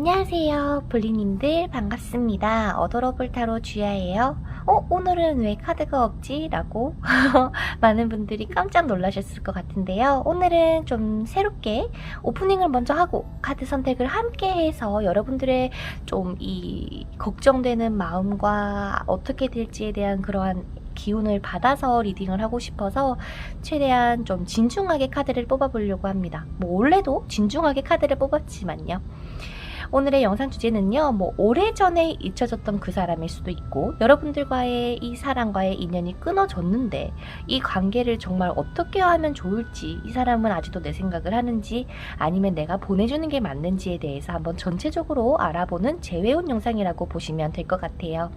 안녕하세요 블리님들 반갑습니다. 어도러블 타로 주야예요. 오늘은 왜 카드가 없지? 라고 많은 분들이 깜짝 놀라셨을 것 같은데요. 오늘은 좀 새롭게 오프닝을 먼저 하고 카드 선택을 함께 해서 여러분들의 좀 이 걱정되는 마음과 어떻게 될지에 대한 그러한 기운을 받아서 리딩을 하고 싶어서 최대한 좀 진중하게 카드를 뽑아보려고 합니다. 원래도 진중하게 카드를 뽑았지만요. 오늘의 영상 주제는요, 오래전에 잊혀졌던 그 사람일 수도 있고, 여러분들과의 이 사람과의 인연이 끊어졌는데, 이 관계를 정말 어떻게 하면 좋을지, 이 사람은 아직도 내 생각을 하는지, 아니면 내가 보내주는 게 맞는지에 대해서 한번 전체적으로 알아보는 재회온 영상이라고 보시면 될 것 같아요.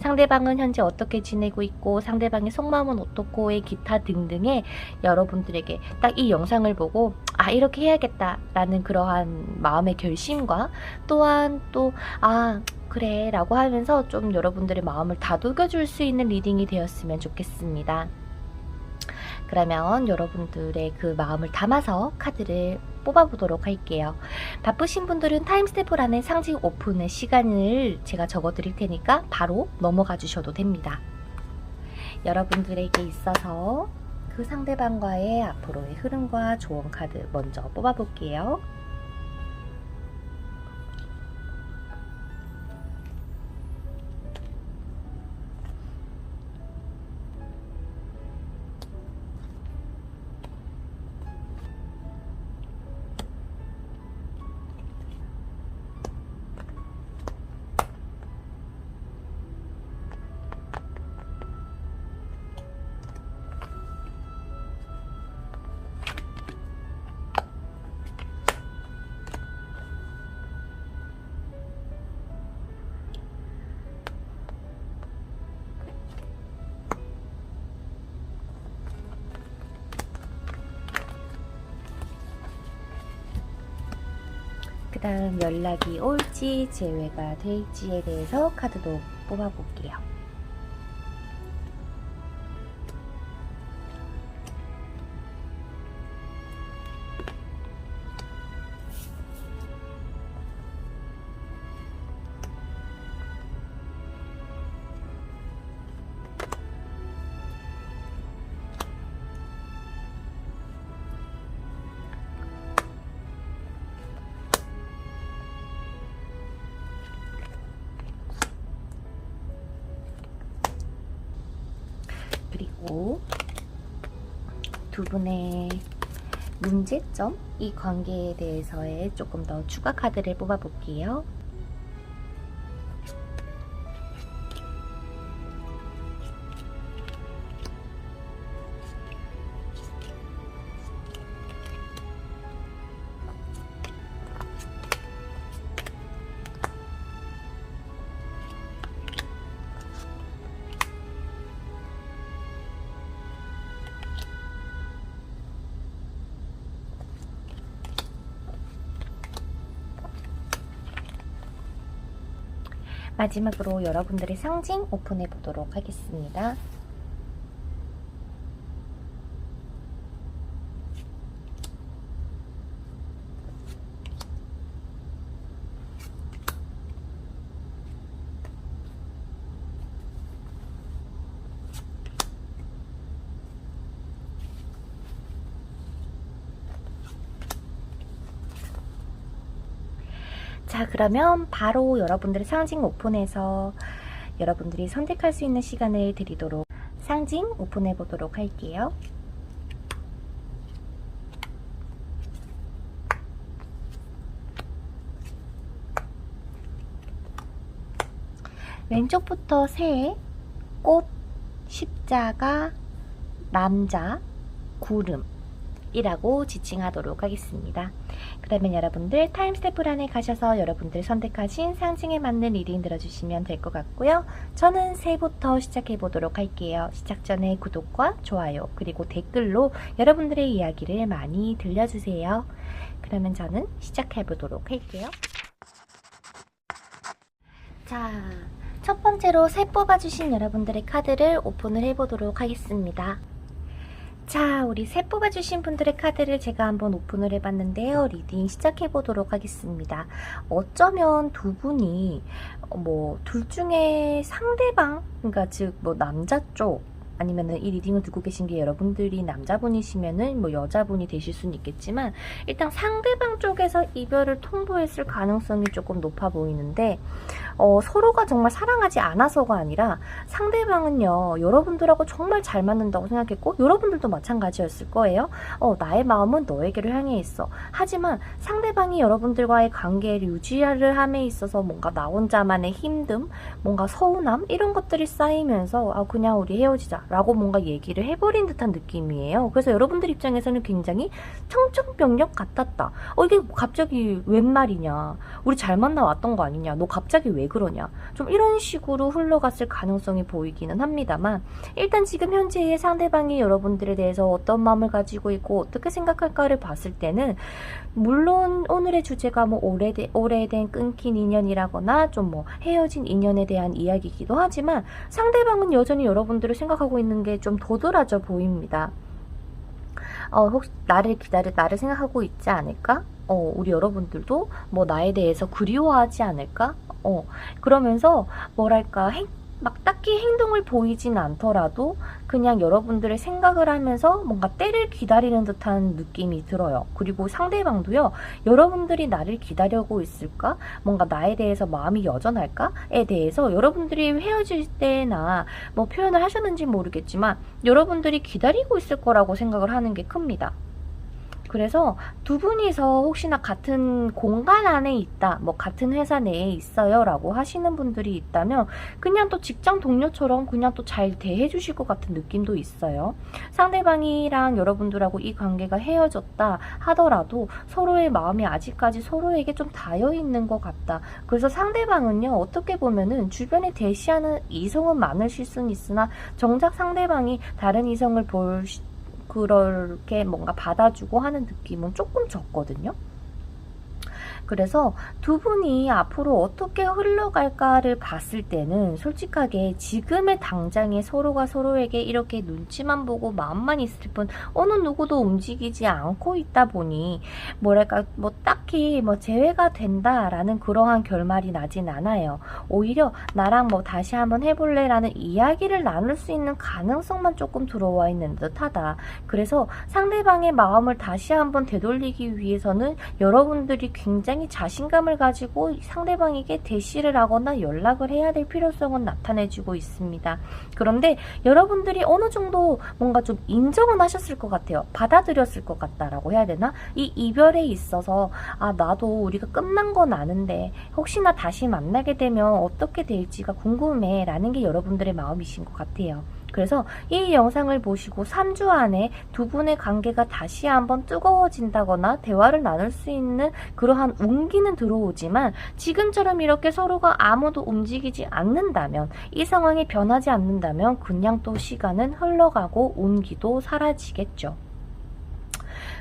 상대방은 현재 어떻게 지내고 있고, 상대방의 속마음은 어떻고의 기타 등등의 여러분들에게 딱 이 영상을 보고, 이렇게 해야겠다라는 그러한 마음의 결심과 또한 그래 라고 하면서 좀 여러분들의 마음을 다독여줄 수 있는 리딩이 되었으면 좋겠습니다. 그러면 여러분들의 그 마음을 담아서 카드를 뽑아보도록 할게요. 바쁘신 분들은 타임스탬프란에 상징 오픈의 시간을 제가 적어드릴 테니까 바로 넘어가 주셔도 됩니다. 여러분들에게 있어서 그 상대방과의 앞으로의 흐름과 조언 카드 먼저 뽑아볼게요. 그 다음 연락이 올지 재회가 될지에 대해서 카드도 뽑아볼게요. 그리고 두 분의 문제점, 이 관계에 대해서의 조금 더 추가 카드를 뽑아볼게요. 마지막으로 여러분들의 상징 오픈해 보도록 하겠습니다. 자, 그러면 바로 여러분들의 상징 오픈해서 여러분들이 선택할 수 있는 시간을 드리도록 상징 오픈해 보도록 할게요. 왼쪽부터 새, 꽃, 십자가, 남자, 구름 이라고 지칭하도록 하겠습니다. 그러면 여러분들 타임스탬프란에 가셔서 여러분들 선택하신 상징에 맞는 리딩 들어주시면 될 것 같고요. 저는 새부터 시작해 보도록 할게요. 시작 전에 구독과 좋아요 그리고 댓글로 여러분들의 이야기를 많이 들려주세요. 그러면 저는 시작해 보도록 할게요. 자, 첫 번째로 새 뽑아주신 여러분들의 카드를 오픈을 해보도록 하겠습니다. 자, 우리 새 뽑아주신 분들의 카드를 제가 한번 오픈을 해봤는데요. 리딩 시작해보도록 하겠습니다. 어쩌면 두 분이 둘 중에 상대방, 그러니까 즉 남자 쪽, 아니면은 이 리딩을 듣고 계신 게 여러분들이 남자분이시면은 여자분이 되실 수는 있겠지만, 일단 상대방 쪽에서 이별을 통보했을 가능성이 조금 높아 보이는데, 서로가 정말 사랑하지 않아서가 아니라 상대방은요, 여러분들하고 정말 잘 맞는다고 생각했고, 여러분들도 마찬가지였을 거예요. 나의 마음은 너에게로 향해 있어. 하지만 상대방이 여러분들과의 관계를 유지를 함에 있어서 뭔가 나 혼자만의 힘듦, 뭔가 서운함, 이런 것들이 쌓이면서 그냥 우리 헤어지자 라고 뭔가 얘기를 해버린 듯한 느낌이에요. 그래서 여러분들 입장에서는 굉장히 청천벽력 같았다. 이게 갑자기 웬 말이냐, 우리 잘 만나왔던 거 아니냐, 너 갑자기 왜 그러냐, 좀 이런 식으로 흘러갔을 가능성이 보이기는 합니다만, 일단 지금 현재의 상대방이 여러분들에 대해서 어떤 마음을 가지고 있고 어떻게 생각할까를 봤을 때는, 물론 오늘의 주제가 오래된 끊긴 인연이라거나 좀 헤어진 인연에 대한 이야기이기도 하지만, 상대방은 여전히 여러분들을 생각하고 있는 게 좀 도드라져 보입니다. 혹시 나를 생각하고 있지 않을까? 우리 여러분들도 나에 대해서 그리워하지 않을까? 그러면서 뭐랄까, 막 딱히 행동을 보이진 않더라도 그냥 여러분들의 생각을 하면서 뭔가 때를 기다리는 듯한 느낌이 들어요. 그리고 상대방도요, 여러분들이 나를 기다리고 있을까? 뭔가 나에 대해서 마음이 여전할까?에 대해서 여러분들이 헤어질 때나 표현을 하셨는지 모르겠지만, 여러분들이 기다리고 있을 거라고 생각을 하는 게 큽니다. 그래서 두 분이서 혹시나 같은 공간 안에 있다, 같은 회사 내에 있어요 라고 하시는 분들이 있다면, 그냥 또 직장 동료처럼 그냥 또 잘 대해 주실 것 같은 느낌도 있어요. 상대방이랑 여러분들하고 이 관계가 헤어졌다 하더라도 서로의 마음이 아직까지 서로에게 좀 닿여 있는 것 같다. 그래서 상대방은요, 어떻게 보면은 주변에 대시하는 이성은 많으실 수는 있으나 정작 상대방이 다른 이성을 그렇게 뭔가 받아주고 하는 느낌은 조금 적거든요. 그래서 두 분이 앞으로 어떻게 흘러갈까를 봤을 때는 솔직하게 지금의 당장에 서로가 서로에게 이렇게 눈치만 보고 마음만 있을 뿐 어느 누구도 움직이지 않고 있다 보니, 뭐랄까, 딱히 재회가 된다라는 그러한 결말이 나진 않아요. 오히려 나랑 다시 한번 해볼래 라는 이야기를 나눌 수 있는 가능성만 조금 들어와 있는 듯하다. 그래서 상대방의 마음을 다시 한번 되돌리기 위해서는 여러분들이 굉장히 자신감을 가지고 상대방에게 대시를 하거나 연락을 해야 될 필요성은 나타내주고 있습니다. 그런데 여러분들이 어느 정도 뭔가 좀 인정은 하셨을 것 같아요. 받아들였을 것 같다라고 해야 되나? 이 이별에 있어서 나도 우리가 끝난 건 아는데 혹시나 다시 만나게 되면 어떻게 될지가 궁금해 라는 게 여러분들의 마음이신 것 같아요. 그래서 이 영상을 보시고 3주 안에 두 분의 관계가 다시 한번 뜨거워진다거나 대화를 나눌 수 있는 그러한 운기는 들어오지만, 지금처럼 이렇게 서로가 아무도 움직이지 않는다면, 이 상황이 변하지 않는다면 그냥 또 시간은 흘러가고 운기도 사라지겠죠.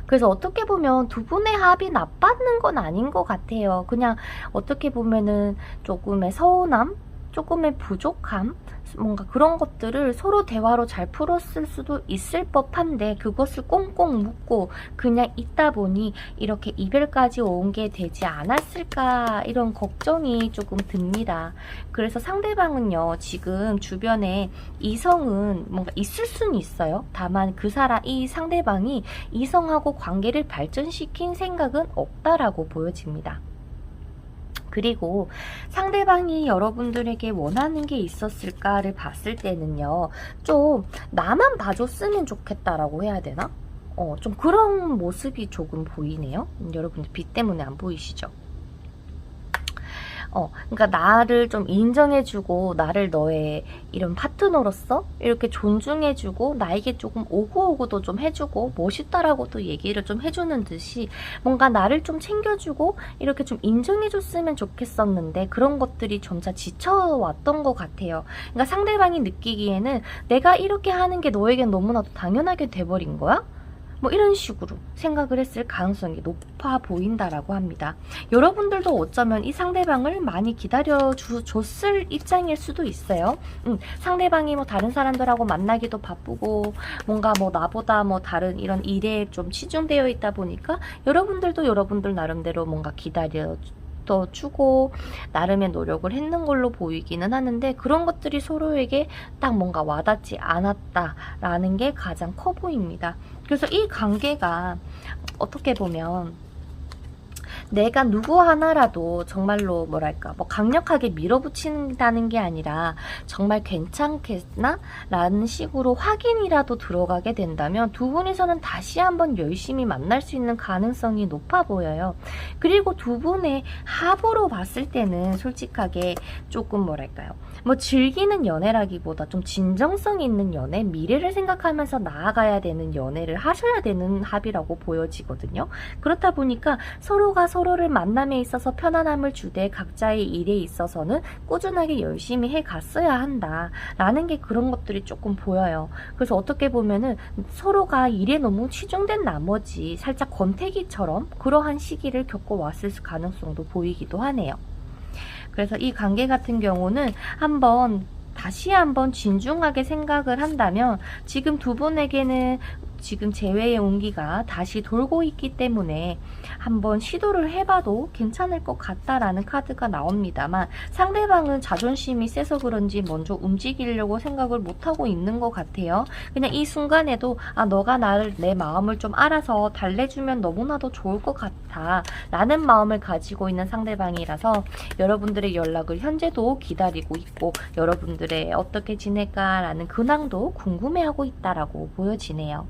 그래서 어떻게 보면 두 분의 합이 나빠는 건 아닌 것 같아요. 그냥 어떻게 보면은 조금의 서운함, 조금의 부족함, 뭔가 그런 것들을 서로 대화로 잘 풀었을 수도 있을 법한데, 그것을 꽁꽁 묶고 그냥 있다 보니 이렇게 이별까지 온 게 되지 않았을까, 이런 걱정이 조금 듭니다. 그래서 상대방은요, 지금 주변에 이성은 뭔가 있을 수는 있어요. 다만 이 상대방이 이성하고 관계를 발전시킨 생각은 없다라고 보여집니다. 그리고 상대방이 여러분들에게 원하는 게 있었을까를 봤을 때는요, 좀 나만 봐줬으면 좋겠다라고 해야 되나? 좀 그런 모습이 조금 보이네요. 여러분들 빛 때문에 안 보이시죠? 그러니까 나를 좀 인정해주고, 나를 너의 이런 파트너로서 이렇게 존중해주고, 나에게 조금 오구오구도 좀 해주고, 멋있다라고도 얘기를 좀 해주는 듯이 뭔가 나를 좀 챙겨주고 이렇게 좀 인정해줬으면 좋겠었는데, 그런 것들이 점차 지쳐왔던 것 같아요. 그러니까 상대방이 느끼기에는 내가 이렇게 하는 게 너에겐 너무나도 당연하게 돼버린 거야? 뭐 이런 식으로 생각을 했을 가능성이 높아 보인다라고 합니다. 여러분들도 어쩌면 이 상대방을 많이 기다려줬을 입장일 수도 있어요. 상대방이 뭐 다른 사람들하고 만나기도 바쁘고 뭔가 뭐 나보다 뭐 다른 이런 일에 좀 치중되어 있다 보니까 여러분들도 여러분들 나름대로 뭔가 주고 나름의 노력을 했는 걸로 보이기는 하는데, 그런 것들이 서로에게 딱 뭔가 와닿지 않았다라는 게 가장 커 보입니다. 그래서 이 관계가 어떻게 보면 내가 누구 하나라도 정말로 뭐랄까 뭐 강력하게 밀어붙인다는 게 아니라 정말 괜찮겠나? 라는 식으로 확인이라도 들어가게 된다면 두 분이서는 다시 한번 열심히 만날 수 있는 가능성이 높아 보여요. 그리고 두 분의 합으로 봤을 때는 솔직하게 조금 뭐랄까요, 뭐 즐기는 연애라기보다 좀 진정성 있는 연애, 미래를 생각하면서 나아가야 되는 연애를 하셔야 되는 합이라고 보여지거든요. 그렇다 보니까 서로가 서로를 만남에 있어서 편안함을 주되 각자의 일에 있어서는 꾸준하게 열심히 해갔어야 한다라는 게 그런 것들이 조금 보여요. 그래서 어떻게 보면은 서로가 일에 너무 치중된 나머지 살짝 권태기처럼 그러한 시기를 겪어왔을 가능성도 보이기도 하네요. 그래서 이 관계 같은 경우는 다시 한번 진중하게 생각을 한다면 지금 두 분에게는 지금 재회의 온기가 다시 돌고 있기 때문에 한번 시도를 해봐도 괜찮을 것 같다라는 카드가 나옵니다만, 상대방은 자존심이 세서 그런지 먼저 움직이려고 생각을 못하고 있는 것 같아요. 그냥 이 순간에도 너가 내 마음을 좀 알아서 달래주면 너무나도 좋을 것 같아 라는 마음을 가지고 있는 상대방이라서 여러분들의 연락을 현재도 기다리고 있고 여러분들의 어떻게 지낼까 라는 근황도 궁금해하고 있다라고 보여지네요.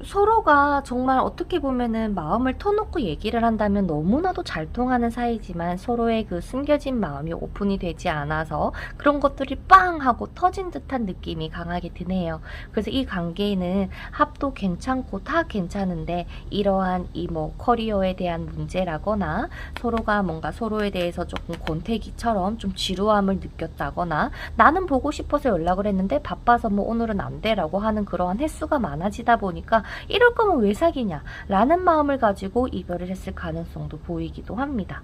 서로가 정말 어떻게 보면은 마음을 터놓고 얘기를 한다면 너무나도 잘 통하는 사이지만 서로의 그 숨겨진 마음이 오픈이 되지 않아서 그런 것들이 빵 하고 터진 듯한 느낌이 강하게 드네요. 그래서 이 관계는 합도 괜찮고 다 괜찮은데 이러한 이 뭐 커리어에 대한 문제라거나 서로가 뭔가 서로에 대해서 조금 권태기처럼 좀 지루함을 느꼈다거나 나는 보고 싶어서 연락을 했는데 바빠서 뭐 오늘은 안 돼라고 하는 그러한 횟수가 많아지다 보니까 이럴 거면 왜 사귀냐 라는 마음을 가지고 이별을 했을 가능성도 보이기도 합니다.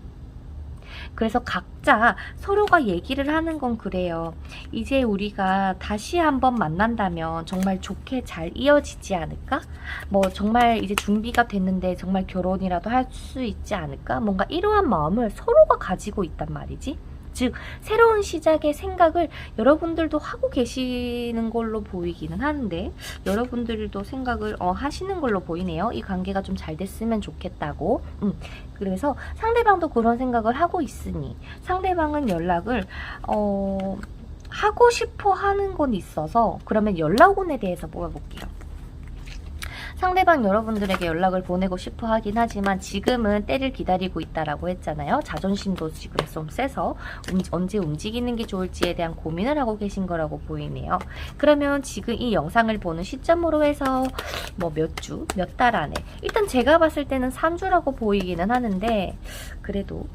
그래서 각자 서로가 얘기를 하는 건 그래요. 이제 우리가 다시 한번 만난다면 정말 좋게 잘 이어지지 않을까? 뭐 정말 이제 준비가 됐는데 정말 결혼이라도 할 수 있지 않을까? 뭔가 이러한 마음을 서로가 가지고 있단 말이지. 즉 새로운 시작의 생각을 여러분들도 하고 계시는 걸로 보이기는 하는데 여러분들도 생각을 하시는 걸로 보이네요. 이 관계가 좀 잘 됐으면 좋겠다고. 그래서 상대방도 그런 생각을 하고 있으니 상대방은 연락을 하고 싶어 하는 건 있어서 그러면 연락운에 대해서 뽑아볼게요. 상대방 여러분들에게 연락을 보내고 싶어 하긴 하지만 지금은 때를 기다리고 있다라고 했잖아요. 자존심도 지금 좀 세서 언제 움직이는 게 좋을지에 대한 고민을 하고 계신 거라고 보이네요. 그러면 지금 이 영상을 보는 시점으로 해서 뭐 몇 주, 몇 달 안에 일단 제가 봤을 때는 3주라고 보이기는 하는데 그래도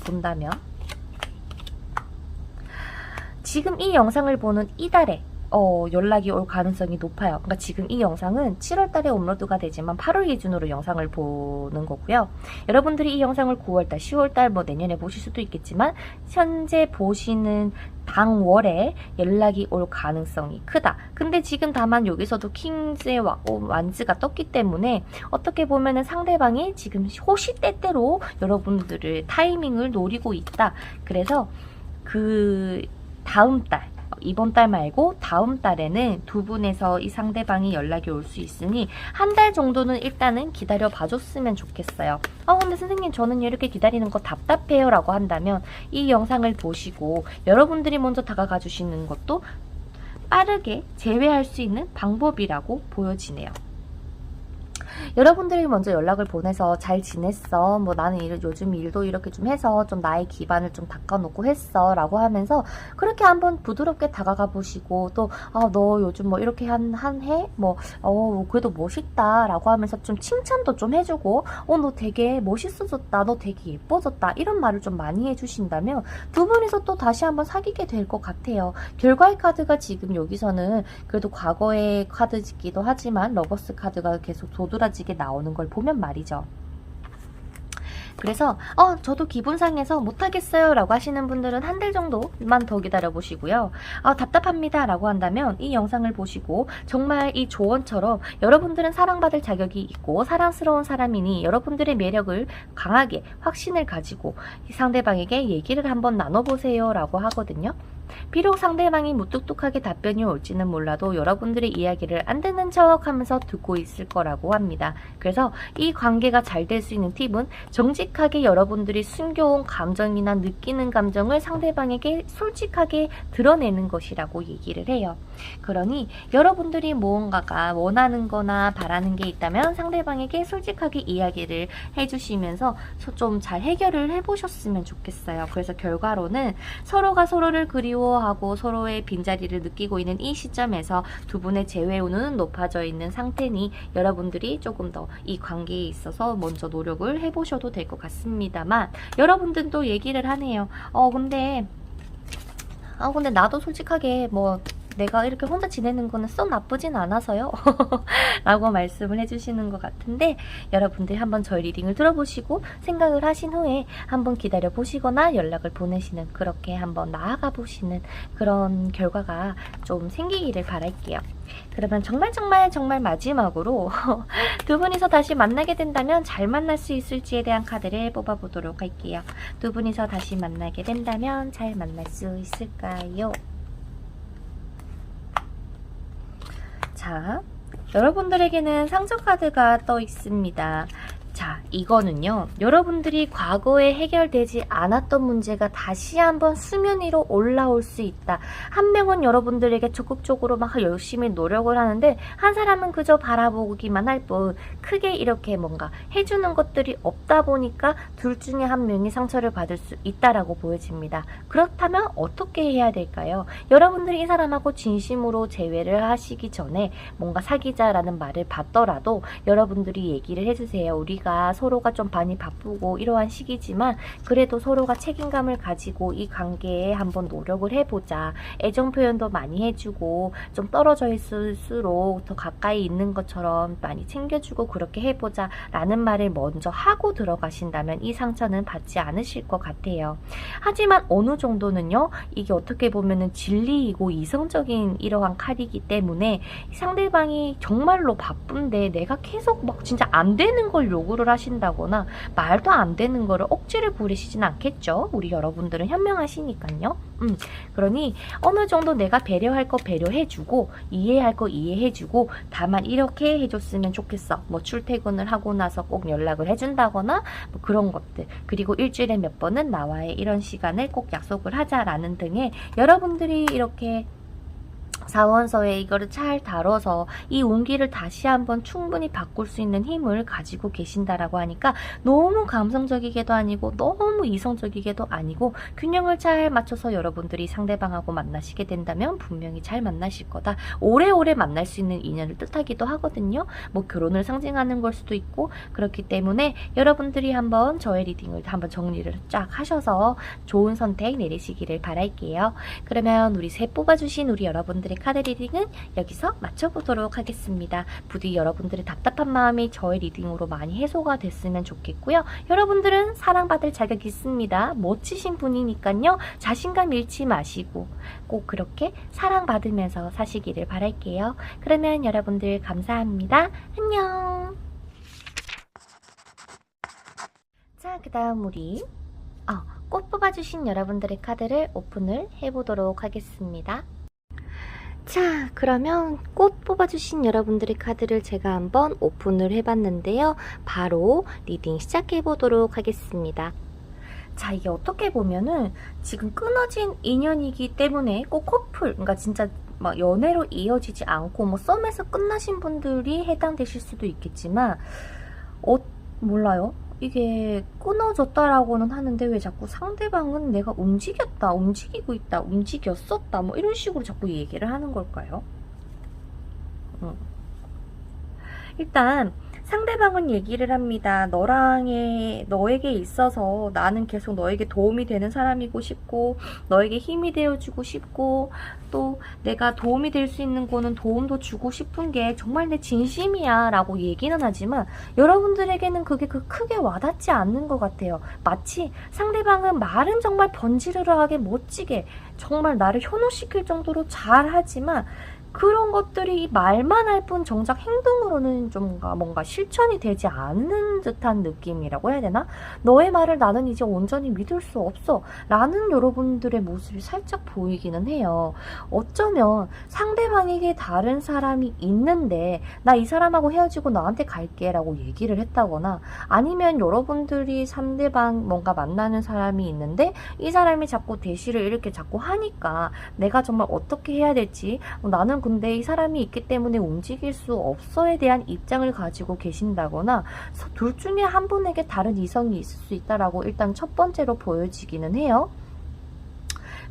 본다면 지금 이 영상을 보는 이달에 연락이 올 가능성이 높아요. 그러니까 지금 이 영상은 7월달에 업로드가 되지만 8월 기준으로 영상을 보는 거고요. 여러분들이 이 영상을 9월달, 10월달 뭐 내년에 보실 수도 있겠지만 현재 보시는 당월에 연락이 올 가능성이 크다. 근데 지금 다만 여기서도 킹스의 완즈가 떴기 때문에 어떻게 보면은 상대방이 지금 호시때때로 여러분들의 타이밍을 노리고 있다. 그래서 그 다음 달, 이번 달 말고 다음 달에는 두 분에서 이 상대방이 연락이 올 수 있으니 한 달 정도는 일단은 기다려 봐줬으면 좋겠어요. 근데 선생님 저는 이렇게 기다리는 거 답답해요 라고 한다면 이 영상을 보시고 여러분들이 먼저 다가가 주시는 것도 빠르게 제외할 수 있는 방법이라고 보여지네요. 여러분들이 먼저 연락을 보내서 잘 지냈어. 뭐 나는 요즘 일도 이렇게 좀 해서 좀 나의 기반을 좀 닦아놓고 했어. 라고 하면서 그렇게 한번 부드럽게 다가가 보시고 또, 너 요즘 뭐 이렇게 한 해? 뭐, 그래도 멋있다. 라고 하면서 좀 칭찬도 좀 해주고, 너 되게 멋있어졌다. 너 되게 예뻐졌다. 이런 말을 좀 많이 해주신다면 두 분이서 또 다시 한번 사귀게 될 것 같아요. 결과의 카드가 지금 여기서는 그래도 과거의 카드이기도 하지만 러버스 카드가 계속 도드라지게 나오는 걸 보면 말이죠. 그래서 저도 기분상해서 못하겠어요 라고 하시는 분들은 한 달 정도만 더 기다려 보시고요. 답답합니다 라고 한다면 이 영상을 보시고 정말 이 조언처럼 여러분들은 사랑받을 자격이 있고 사랑스러운 사람이니 여러분들의 매력을 강하게 확신을 가지고 상대방에게 얘기를 한번 나눠보세요 라고 하거든요. 비록 상대방이 무뚝뚝하게 답변이 올지는 몰라도 여러분들의 이야기를 안 듣는 척 하면서 듣고 있을 거라고 합니다. 그래서 이 관계가 잘 될 수 있는 팁은 정직하게 여러분들이 숨겨온 감정이나 느끼는 감정을 상대방에게 솔직하게 드러내는 것이라고 얘기를 해요. 그러니 여러분들이 무언가가 원하는 거나 바라는 게 있다면 상대방에게 솔직하게 이야기를 해주시면서 좀 잘 해결을 해보셨으면 좋겠어요. 그래서 결과로는 서로가 서로를 그리워하고 서로의 빈자리를 느끼고 있는 이 시점에서 두 분의 재회운은 높아져 있는 상태니 여러분들이 조금 더 이 관계에 있어서 먼저 노력을 해보셔도 될 것 같습니다만 여러분들도 얘기를 하네요. 근데 나도 솔직하게 뭐 내가 이렇게 혼자 지내는 거는 썩 나쁘진 않아서요 라고 말씀을 해주시는 것 같은데 여러분들이 한번 저희 리딩을 들어보시고 생각을 하신 후에 한번 기다려 보시거나 연락을 보내시는 그렇게 한번 나아가 보시는 그런 결과가 좀 생기기를 바랄게요. 그러면 정말 마지막으로 두 분이서 다시 만나게 된다면 잘 만날 수 있을지에 대한 카드를 뽑아보도록 할게요. 두 분이서 다시 만나게 된다면 잘 만날 수 있을까요? 자, 여러분들에게는 상처 카드가 떠 있습니다. 자, 이거는요. 여러분들이 과거에 해결되지 않았던 문제가 다시 한번 수면 위로 올라올 수 있다. 한 명은 여러분들에게 적극적으로 막 열심히 노력을 하는데 한 사람은 그저 바라보기만 할 뿐 크게 이렇게 뭔가 해주는 것들이 없다 보니까 둘 중에 한 명이 상처를 받을 수 있다라고 보여집니다. 그렇다면 어떻게 해야 될까요? 여러분들이 이 사람하고 진심으로 재회를 하시기 전에 뭔가 사귀자라는 말을 받더라도 여러분들이 얘기를 해주세요. 우리가 서로가 좀 많이 바쁘고 이러한 시기지만 그래도 서로가 책임감을 가지고 이 관계에 한번 노력을 해보자. 애정 표현도 많이 해주고 좀 떨어져 있을수록 더 가까이 있는 것처럼 많이 챙겨주고 그렇게 해보자 라는 말을 먼저 하고 들어가신다면 이 상처는 받지 않으실 것 같아요. 하지만 어느 정도는요, 이게 어떻게 보면은 진리이고 이성적인 이러한 칼이기 때문에 상대방이 정말로 바쁜데 내가 계속 막 진짜 안 되는 걸 요구를 하신다거나 말도 안 되는 거를 억지를 부리시진 않겠죠. 우리 여러분들은 현명하시니까요. 그러니 어느 정도 내가 배려할 거 배려해주고 이해할 거 이해해주고 다만 이렇게 해줬으면 좋겠어. 뭐 출퇴근을 하고 나서 꼭 연락을 해준다거나 뭐 그런 것들, 그리고 일주일에 몇 번은 나와의 이런 시간을 꼭 약속을 하자라는 등의 여러분들이 이렇게 사원서에 이거를 잘 다뤄서 이 운기를 다시 한번 충분히 바꿀 수 있는 힘을 가지고 계신다라고 하니까 너무 감성적이게도 아니고 너무 이성적이게도 아니고 균형을 잘 맞춰서 여러분들이 상대방하고 만나시게 된다면 분명히 잘 만나실 거다. 오래오래 만날 수 있는 인연을 뜻하기도 하거든요. 뭐 결혼을 상징하는 걸 수도 있고 그렇기 때문에 여러분들이 한번 저의 리딩을 한번 정리를 쫙 하셔서 좋은 선택 내리시기를 바랄게요. 그러면 우리 새 뽑아주신 우리 여러분들의 카드 리딩은 여기서 마쳐보도록 하겠습니다. 부디 여러분들의 답답한 마음이 저의 리딩으로 많이 해소가 됐으면 좋겠고요. 여러분들은 사랑받을 자격이 있습니다. 멋지신 분이니까요. 자신감 잃지 마시고 꼭 그렇게 사랑받으면서 사시기를 바랄게요. 그러면 여러분들 감사합니다. 안녕. 자, 그 다음 우리 꽃 뽑아주신 여러분들의 카드를 오픈을 해보도록 하겠습니다. 자, 그러면 꽃 뽑아주신 여러분들의 카드를 제가 한번 오픈을 해봤는데요. 바로 리딩 시작해보도록 하겠습니다. 자, 이게 어떻게 보면은 지금 끊어진 인연이기 때문에 꼭 커플, 그러니까 진짜 막 연애로 이어지지 않고 뭐 썸에서 끝나신 분들이 해당되실 수도 있겠지만 몰라요. 이게 끊어졌다라고는 하는데 왜 자꾸 상대방은 내가 움직였다, 움직이고 있다, 움직였었다 뭐 이런 식으로 자꾸 얘기를 하는 걸까요? 일단 상대방은 얘기를 합니다. 너에게 있어서 나는 계속 너에게 도움이 되는 사람이고 싶고 너에게 힘이 되어주고 싶고 또 내가 도움이 될 수 있는 거는 도움도 주고 싶은 게 정말 내 진심이야 라고 얘기는 하지만 여러분들에게는 그게 크게 와닿지 않는 것 같아요. 마치 상대방은 말은 정말 번지르르하게 멋지게 정말 나를 현혹시킬 정도로 잘하지만 그런 것들이 말만 할 뿐 정작 행동으로는 좀 뭔가 실천이 되지 않는 듯한 느낌이라고 해야 되나? 너의 말을 나는 이제 온전히 믿을 수 없어 라는 여러분들의 모습이 살짝 보이기는 해요. 어쩌면 상대방에게 다른 사람이 있는데 나 이 사람하고 헤어지고 너한테 갈게 라고 얘기를 했다거나 아니면 여러분들이 상대방 뭔가 만나는 사람이 있는데 이 사람이 자꾸 대시를 이렇게 자꾸 하니까 내가 정말 어떻게 해야 될지 나는 근데 이 사람이 있기 때문에 움직일 수 없어에 대한 입장을 가지고 계신다거나 둘 중에 한 분에게 다른 이성이 있을 수 있다라고 일단 첫 번째로 보여지기는 해요.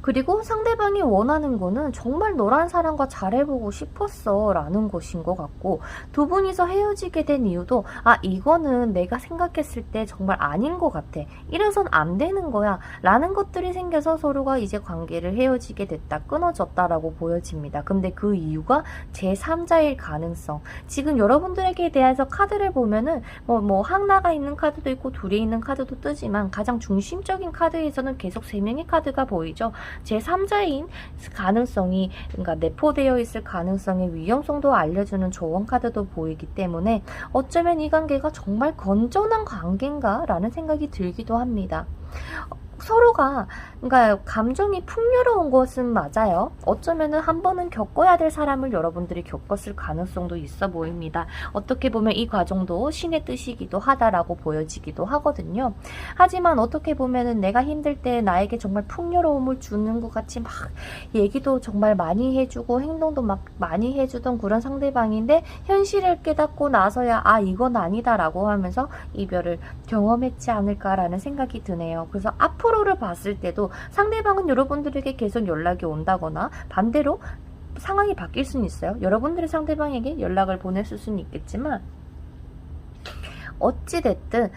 그리고 상대방이 원하는 거는 정말 너란 사람과 잘해보고 싶었어 라는 것인 것 같고 두 분이서 헤어지게 된 이유도 이거는 내가 생각했을 때 정말 아닌 것 같아 이래선 안 되는 거야 라는 것들이 생겨서 서로가 이제 관계를 헤어지게 됐다 끊어졌다라고 보여집니다. 근데 그 이유가 제3자일 가능성 지금 여러분들에게 대해서 카드를 보면은 뭐 하나가 있는 카드도 있고 둘이 있는 카드도 뜨지만 가장 중심적인 카드에서는 계속 3명의 카드가 보이죠. 제3자인 가능성이 그러니까 내포되어 있을 가능성의 위험성도 알려주는 조언 카드도 보이기 때문에 어쩌면 이 관계가 정말 건전한 관계인가 라는 생각이 들기도 합니다. 서로가 그러니까 감정이 풍요로운 것은 맞아요. 어쩌면은 한 번은 겪어야 될 사람을 여러분들이 겪었을 가능성도 있어 보입니다. 어떻게 보면 이 과정도 신의 뜻이기도 하다라고 보여지기도 하거든요. 하지만 어떻게 보면은 내가 힘들 때 나에게 정말 풍요로움을 주는 것 같이 막 얘기도 정말 많이 해주고 행동도 막 많이 해주던 그런 상대방인데 현실을 깨닫고 나서야 이건 아니다라고 하면서 이별을 경험했지 않을까라는 생각이 드네요. 그래서 앞으로를 봤을 때도 상대방은 여러분들에게 계속 연락이 온다거나 반대로 상황이 바뀔 수는 있어요. 여러분들이 상대방에게 연락을 보냈을 수는 있겠지만 어찌됐든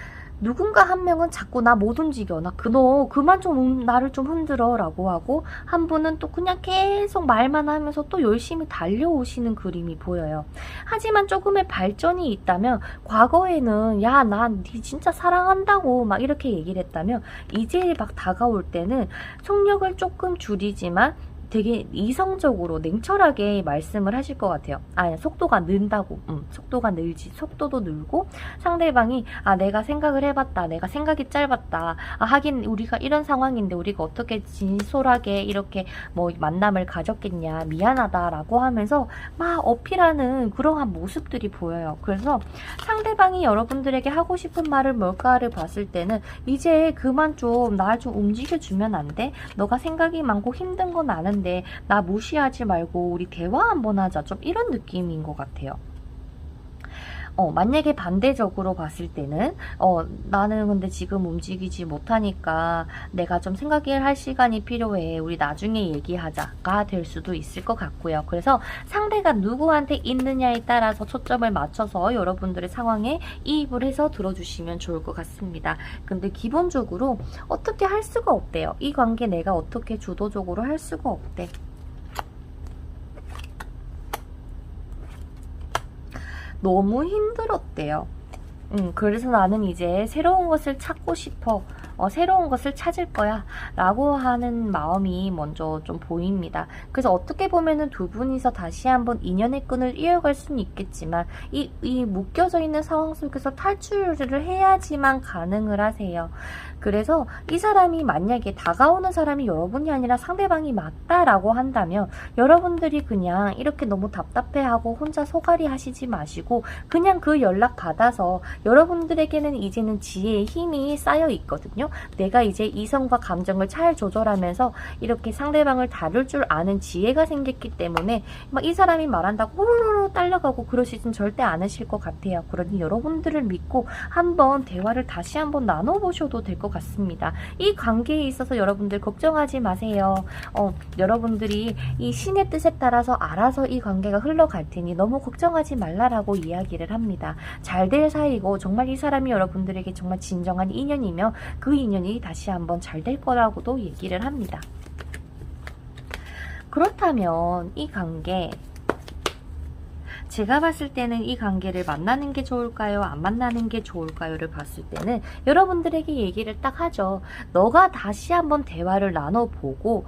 누군가 한 명은 자꾸 나 못 움직여 너 그만 좀 나를 좀 흔들어 라고 하고 한 분은 또 그냥 계속 말만 하면서 또 열심히 달려오시는 그림이 보여요. 하지만 조금의 발전이 있다면 과거에는 야 난 니 진짜 사랑한다고 막 이렇게 얘기를 했다면 이제 막 다가올 때는 속력을 조금 줄이지만 되게 이성적으로 냉철하게 말씀을 하실 것 같아요. 속도가 는다고. 속도가 늘지. 속도도 늘고 상대방이 내가 생각을 해봤다. 내가 생각이 짧았다. 하긴 우리가 이런 상황인데 우리가 어떻게 진솔하게 이렇게 뭐 만남을 가졌겠냐. 미안하다라고 하면서 막 어필하는 그러한 모습들이 보여요. 그래서 상대방이 여러분들에게 하고 싶은 말을 뭘까를 봤을 때는 이제 그만 좀 날 좀 움직여주면 안 돼? 너가 생각이 많고 힘든 건 아는데 나 무시하지 말고 우리 대화 한번 하자. 좀 이런 느낌인 것 같아요. 만약에 반대적으로 봤을 때는 나는 근데 지금 움직이지 못하니까 내가 좀 생각을 할 시간이 필요해. 우리 나중에 얘기하자가 될 수도 있을 것 같고요. 그래서 상대가 누구한테 있느냐에 따라서 초점을 맞춰서 여러분들의 상황에 이입을 해서 들어주시면 좋을 것 같습니다. 근데 기본적으로 어떻게 할 수가 없대요. 이 관계 내가 어떻게 주도적으로 할 수가 없대. 너무 힘들었대요. 그래서 나는 이제 새로운 것을 찾고 싶어. 새로운 것을 찾을 거야 라고 하는 마음이 먼저 좀 보입니다. 그래서 어떻게 보면은 두 분이서 다시 한번 인연의 끈을 이어갈 수는 있겠지만 이 묶여져 있는 상황 속에서 탈출을 해야지만 가능을 하세요. 그래서 이 사람이 만약에 다가오는 사람이 여러분이 아니라 상대방이 맞다라고 한다면 여러분들이 그냥 이렇게 너무 답답해하고 혼자 소갈이 하시지 마시고 그냥 그 연락 받아서 여러분들에게는 이제는 지혜의 힘이 쌓여 있거든요. 내가 이제 이성과 감정을 잘 조절하면서 이렇게 상대방을 다룰 줄 아는 지혜가 생겼기 때문에 막 이 사람이 말한다고 호로로 딸려가고 그러시진 절대 않으실 것 같아요. 그러니 여러분들을 믿고 한번 대화를 다시 한번 나눠보셔도 될 것 같습니다. 이 관계에 있어서 여러분들 걱정하지 마세요. 여러분들이 이 신의 뜻에 따라서 알아서 이 관계가 흘러갈 테니 너무 걱정하지 말라라고 이야기를 합니다. 잘 될 사이고 정말 이 사람이 여러분들에게 정말 진정한 인연이며 그 인연이 다시 한번 잘 될 거라고도 얘기를 합니다. 그렇다면 이 관계, 제가 봤을 때는 이 관계를 만나는 게 좋을까요? 안 만나는 게 좋을까요?를 봤을 때는 여러분들에게 얘기를 딱 하죠. 너가 다시 한번 대화를 나눠보고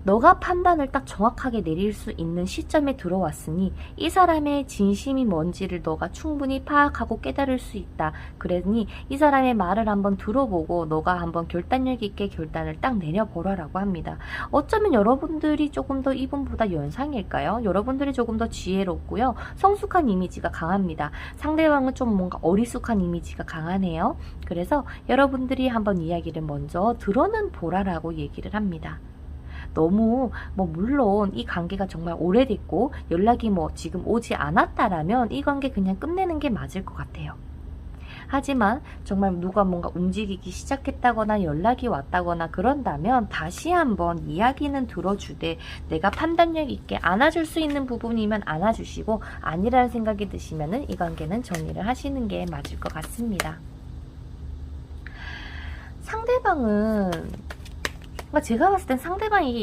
너가 판단을 딱 정확하게 내릴 수 있는 시점에 들어왔으니 이 사람의 진심이 뭔지를 너가 충분히 파악하고 깨달을 수 있다. 그러니 이 사람의 말을 한번 들어보고 너가 한번 결단력 있게 결단을 딱 내려보라라고 합니다. 어쩌면 여러분들이 조금 더 이분보다 연상일까요? 여러분들이 조금 더 지혜롭고요. 성숙한 이미지가 강합니다. 상대방은 좀 뭔가 어리숙한 이미지가 강하네요. 그래서 여러분들이 한번 이야기를 먼저 들어는 보라라고 얘기를 합니다. 너무 물론 이 관계가 정말 오래됐고 연락이 지금 오지 않았다라면 이 관계 그냥 끝내는 게 맞을 것 같아요. 하지만 정말 누가 뭔가 움직이기 시작했다거나 연락이 왔다거나 그런다면 다시 한번 이야기는 들어주되 내가 판단력 있게 안아줄 수 있는 부분이면 안아주시고 아니라는 생각이 드시면은 이 관계는 정리를 하시는 게 맞을 것 같습니다. 상대방은 제가 봤을 땐 상대방에게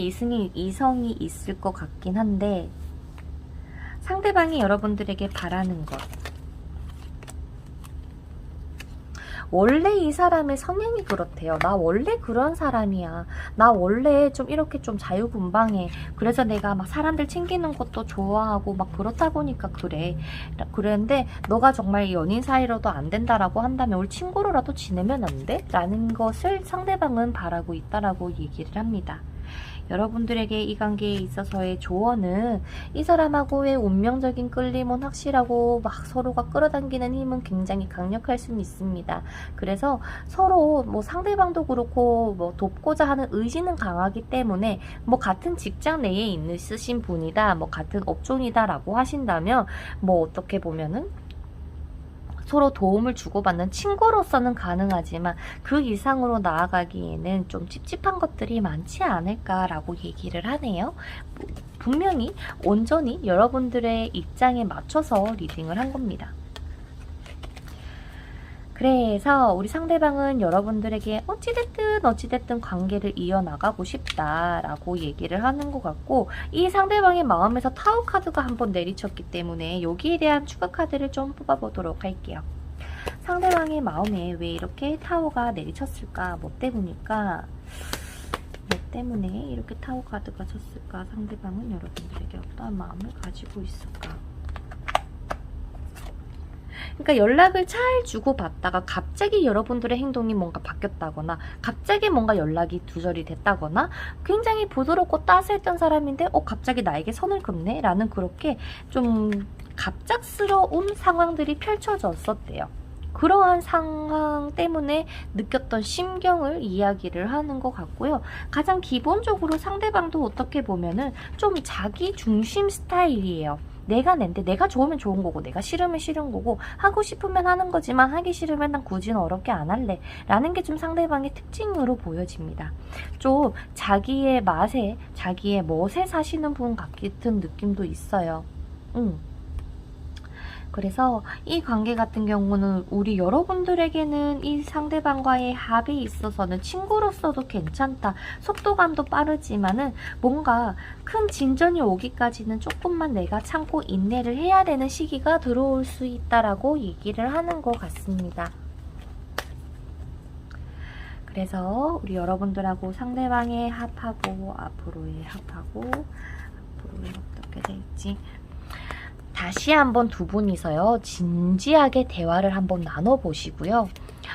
이성이 있을 것 같긴 한데 상대방이 여러분들에게 바라는 것, 원래 이 사람의 성향이 그렇대요. 나 원래 그런 사람이야. 나 원래 좀 이렇게 좀 자유분방해. 그래서 내가 막 사람들 챙기는 것도 좋아하고 막 그렇다 보니까 그래. 그랬는데 너가 정말 연인 사이로도 안 된다라고 한다면 우리 친구로라도 지내면 안 돼? 라는 것을 상대방은 바라고 있다라고 얘기를 합니다. 여러분들에게 이 관계에 있어서의 조언은 이 사람하고의 운명적인 끌림은 확실하고 막 서로가 끌어당기는 힘은 굉장히 강력할 수는 있습니다. 그래서 서로 상대방도 그렇고 돕고자 하는 의지는 강하기 때문에 같은 직장 내에 있으신 분이다, 같은 업종이다 라고 하신다면 어떻게 보면은 서로 도움을 주고받는 친구로서는 가능하지만 그 이상으로 나아가기에는 좀 찝찝한 것들이 많지 않을까라고 얘기를 하네요. 분명히 온전히 여러분들의 입장에 맞춰서 리딩을 한 겁니다. 그래서 우리 상대방은 여러분들에게 어찌됐든 관계를 이어나가고 싶다라고 얘기를 하는 것 같고 이 상대방의 마음에서 타워 카드가 한번 내리쳤기 때문에 여기에 대한 추가 카드를 좀 뽑아보도록 할게요. 상대방의 마음에 왜 이렇게 타워가 내리쳤을까? 뭐 때문에 이렇게 타워 카드가 쳤을까? 상대방은 여러분들에게 어떠한 마음을 가지고 있을까? 그러니까 연락을 잘 주고받다가 갑자기 여러분들의 행동이 뭔가 바뀌었다거나 갑자기 뭔가 연락이 두절이 됐다거나 굉장히 부드럽고 따스했던 사람인데 갑자기 나에게 선을 긋네? 라는 그렇게 좀 갑작스러운 상황들이 펼쳐졌었대요. 그러한 상황 때문에 느꼈던 심경을 이야기를 하는 것 같고요. 가장 기본적으로 상대방도 어떻게 보면은 좀 자기 중심 스타일이에요. 내가 낸데 내가 좋으면 좋은 거고 내가 싫으면 싫은 거고 하고 싶으면 하는 거지만 하기 싫으면 난 굳이 어렵게 안 할래 라는 게 좀 상대방의 특징으로 보여집니다. 좀 자기의 맛에 자기의 멋에 사시는 분 같은 느낌도 있어요. 그래서 이 관계 같은 경우는 우리 여러분들에게는 이 상대방과의 합에 있어서는 친구로서도 괜찮다. 속도감도 빠르지만은 뭔가 큰 진전이 오기까지는 조금만 내가 참고 인내를 해야 되는 시기가 들어올 수 있다라고 얘기를 하는 것 같습니다. 그래서 우리 여러분들하고 상대방의 합하고 앞으로의 합하고 앞으로의 어떻게 될지 다시 한번 두 분이서요 진지하게 대화를 한번 나눠보시고요.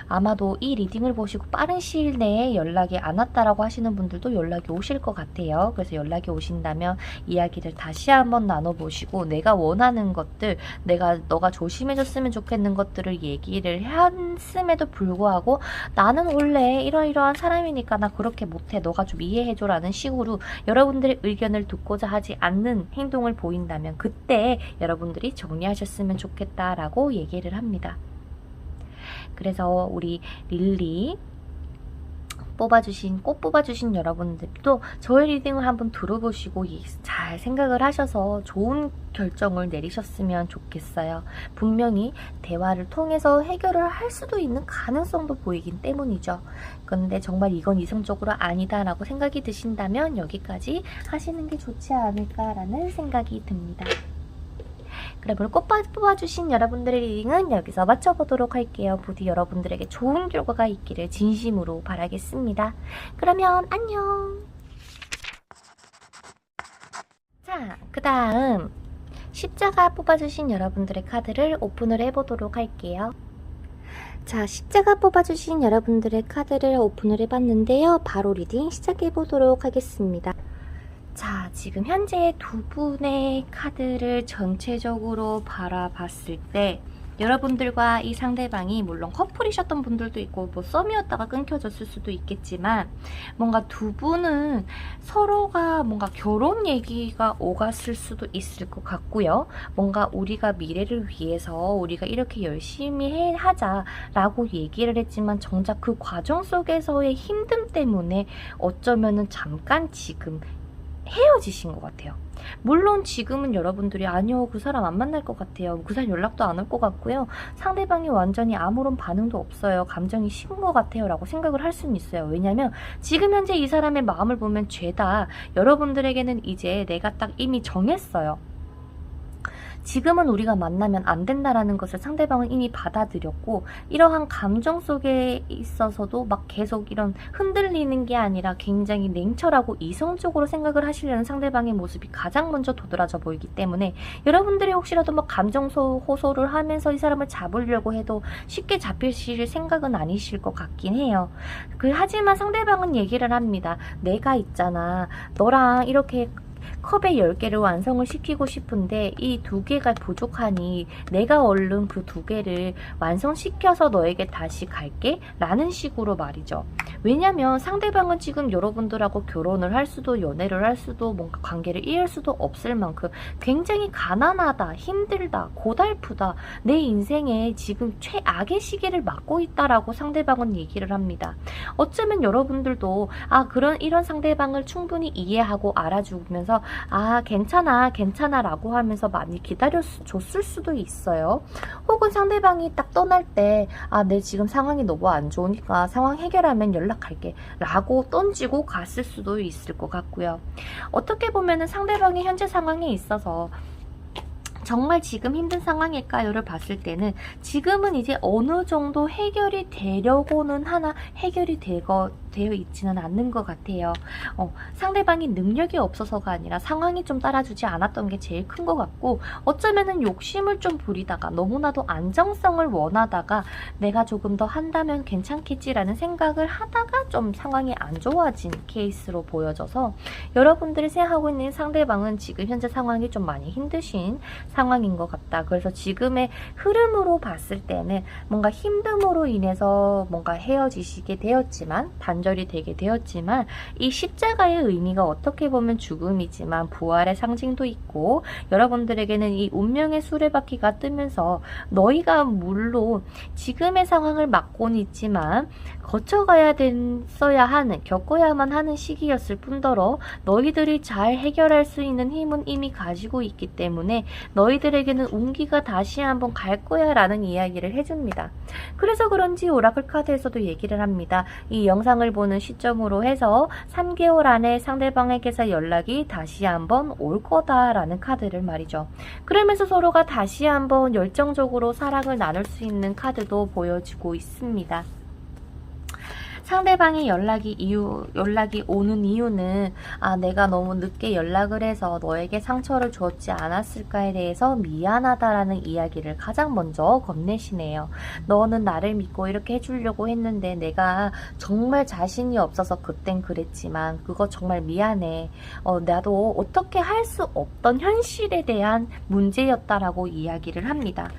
아마도 이 리딩을 보시고 빠른 시일 내에 연락이 안 왔다라고 하시는 분들도 연락이 오실 것 같아요. 그래서 연락이 오신다면 이야기를 다시 한번 나눠보시고 내가 원하는 것들, 너가 조심해줬으면 좋겠는 것들을 얘기를 했음에도 불구하고 나는 원래 이러이러한 사람이니까 나 그렇게 못해. 너가 좀 이해해줘라는 식으로 여러분들의 의견을 듣고자 하지 않는 행동을 보인다면 그때 여러분들이 정리하셨으면 좋겠다라고 얘기를 합니다. 그래서 우리 릴리 꽃 뽑아주신 여러분들도 저의 리딩을 한번 들어보시고 잘 생각을 하셔서 좋은 결정을 내리셨으면 좋겠어요. 분명히 대화를 통해서 해결을 할 수도 있는 가능성도 보이긴 때문이죠. 그런데 정말 이건 이성적으로 아니다라고 생각이 드신다면 여기까지 하시는 게 좋지 않을까라는 생각이 듭니다. 그러면 꽃 뽑아주신 여러분들의 리딩은 여기서 마쳐보도록 할게요. 부디 여러분들에게 좋은 결과가 있기를 진심으로 바라겠습니다. 그러면 안녕. 자, 그 다음 십자가 뽑아주신 여러분들의 카드를 오픈을 해보도록 할게요. 자, 십자가 뽑아주신 여러분들의 카드를 오픈을 해봤는데요. 바로 리딩 시작해보도록 하겠습니다. 자, 지금 현재 두 분의 카드를 전체적으로 바라봤을 때 여러분들과 이 상대방이 물론 커플이셨던 분들도 있고 뭐 썸이었다가 끊겨졌을 수도 있겠지만 뭔가 두 분은 서로가 뭔가 결혼 얘기가 오갔을 수도 있을 것 같고요. 뭔가 우리가 미래를 위해서 우리가 이렇게 열심히 하자라고 얘기를 했지만 정작 그 과정 속에서의 힘듦 때문에 어쩌면은 잠깐 지금 헤어지신 것 같아요. 물론 지금은 여러분들이 아니요, 그 사람 안 만날 것 같아요, 그 사람 연락도 안 올 것 같고요, 상대방이 완전히 아무런 반응도 없어요, 감정이 식은 것 같아요 라고 생각을 할 수는 있어요. 왜냐면 지금 현재 이 사람의 마음을 보면 죄다 여러분들에게는 이제 내가 딱 이미 정했어요. 지금은 우리가 만나면 안 된다라는 것을 상대방은 이미 받아들였고 이러한 감정 속에 있어서도 막 계속 이런 흔들리는 게 아니라 굉장히 냉철하고 이성적으로 생각을 하시려는 상대방의 모습이 가장 먼저 도드라져 보이기 때문에 여러분들이 혹시라도 막 감정 호소를 하면서 이 사람을 잡으려고 해도 쉽게 잡히실 생각은 아니실 것 같긴 해요. 하지만 상대방은 얘기를 합니다. 내가 있잖아, 너랑 이렇게 컵의 10개를 완성을 시키고 싶은데 이 2개가 부족하니 내가 얼른 그 2개를 완성시켜서 너에게 다시 갈게 라는 식으로 말이죠. 왜냐면 상대방은 지금 여러분들하고 결혼을 할 수도 연애를 할 수도 뭔가 관계를 이을 수도 없을 만큼 굉장히 가난하다, 힘들다, 고달프다, 내 인생에 지금 최악의 시기를 맞고 있다라고 상대방은 얘기를 합니다. 어쩌면 여러분들도 이런 상대방을 충분히 이해하고 알아주면서 괜찮아 라고 하면서 많이 기다려줬을 수도 있어요. 혹은 상대방이 딱 떠날 때 내 지금 상황이 너무 안 좋으니까 상황 해결하면 연락할게 라고 던지고 갔을 수도 있을 것 같고요. 어떻게 보면은 상대방의 현재 상황에 있어서 정말 지금 힘든 상황일까요를 봤을 때는 지금은 이제 어느 정도 해결이 되려고는 하나 해결이 되어 있지는 않는 것 같아요. 상대방이 능력이 없어서가 아니라 상황이 좀 따라주지 않았던 게 제일 큰 것 같고 어쩌면은 욕심을 좀 부리다가 너무나도 안정성을 원하다가 내가 조금 더 한다면 괜찮겠지라는 생각을 하다가 좀 상황이 안 좋아진 케이스로 보여져서 여러분들이 생각하고 있는 상대방은 지금 현재 상황이 좀 많이 힘드신 상황인 것 같다. 그래서 지금의 흐름으로 봤을 때는 뭔가 힘듦으로 인해서 뭔가 헤어지시게 되었지만 단절이 되게 되었지만 이 십자가의 의미가 어떻게 보면 죽음이지만 부활의 상징도 있고 여러분들에게는 이 운명의 수레바퀴가 뜨면서 너희가 물론 지금의 상황을 맡고는 있지만 겪어야만 하는 시기였을 뿐더러 너희들이 잘 해결할 수 있는 힘은 이미 가지고 있기 때문에 너희들에게는 운기가 다시 한번 갈 거야 라는 이야기를 해줍니다. 그래서 그런지 오라클 카드에서도 얘기를 합니다. 이 영상을 보는 시점으로 해서 3개월 안에 상대방에게서 연락이 다시 한번 올 거다라는 카드를 말이죠. 그러면서 서로가 다시 한번 열정적으로 사랑을 나눌 수 있는 카드도 보여주고 있습니다. 상대방이 연락이 오는 이유는 내가 너무 늦게 연락을 해서 너에게 상처를 주었지 않았을까에 대해서 미안하다라는 이야기를 가장 먼저 건네시네요. 너는 나를 믿고 이렇게 해주려고 했는데 내가 정말 자신이 없어서 그땐 그랬지만 그거 정말 미안해. 나도 어떻게 할 수 없던 현실에 대한 문제였다라고 이야기를 합니다.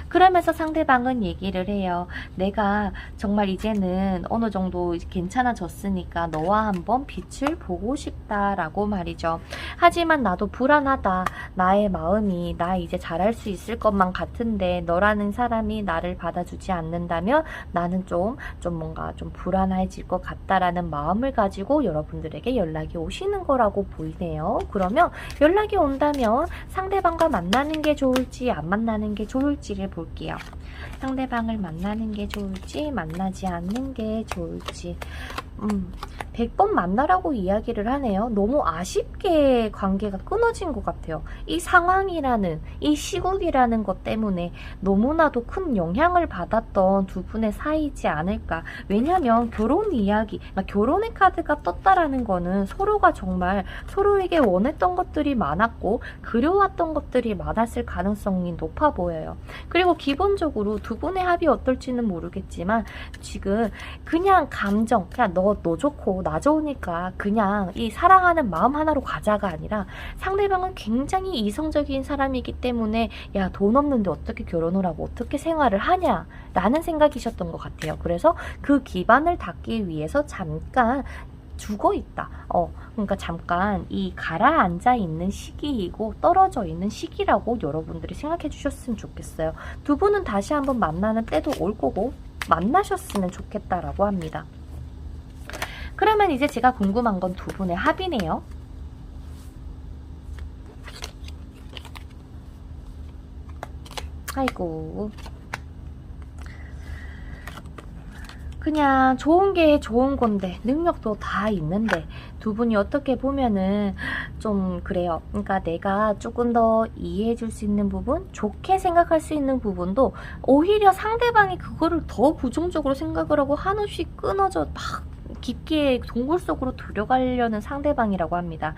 그러면서 상대방은 얘기를 해요. 내가 정말 이제는 어느 정도 괜찮아졌으니까 너와 한번 빛을 보고 싶다라고 말이죠. 하지만 나도 불안하다. 나의 마음이 나 이제 잘할 수 있을 것만 같은데 너라는 사람이 나를 받아주지 않는다면 나는 좀 뭔가 좀 불안해질 것 같다라는 마음을 가지고 여러분들에게 연락이 오시는 거라고 보이네요. 그러면 연락이 온다면 상대방과 만나는 게 좋을지 안 만나는 게 좋을지를 볼게요. 상대방을 만나는 게 좋을지 만나지 않는 게 좋을지 100번 만나라고 이야기를 하네요. 너무 아쉽게 관계가 끊어진 것 같아요. 이 상황이라는 이 시국이라는 것 때문에 너무나도 큰 영향을 받았던 두 분의 사이지 않을까. 왜냐하면 결혼 이야기, 결혼의 카드가 떴다라는 거는 서로가 정말 서로에게 원했던 것들이 많았고 그려왔던 것들이 많았을 가능성이 높아 보여요. 그리고 기본적으로 두 분의 합이 어떨지는 모르겠지만 지금 그냥 감정, 그냥 너 좋고 나 좋으니까 그냥 이 사랑하는 마음 하나로 가자가 아니라 상대방은 굉장히 이성적인 사람이기 때문에 야, 돈 없는데 어떻게 결혼을 하고 어떻게 생활을 하냐 라는 생각이셨던 것 같아요. 그래서 그 기반을 닫기 위해서 잠깐 죽어 있다. 그러니까 잠깐 이 가라앉아 있는 시기이고 떨어져 있는 시기라고 여러분들이 생각해 주셨으면 좋겠어요. 두 분은 다시 한번 만나는 때도 올 거고 만나셨으면 좋겠다라고 합니다. 그러면 이제 제가 궁금한 건 두 분의 합이네요. 아이고. 그냥 좋은 게 좋은 건데 능력도 다 있는데 두 분이 어떻게 보면은 좀 그래요. 그러니까 내가 조금 더 이해해 줄 수 있는 부분, 좋게 생각할 수 있는 부분도 오히려 상대방이 그거를 더 부정적으로 생각을 하고 한없이 끊어져 막 깊게 동굴 속으로 들어가려는 상대방이라고 합니다.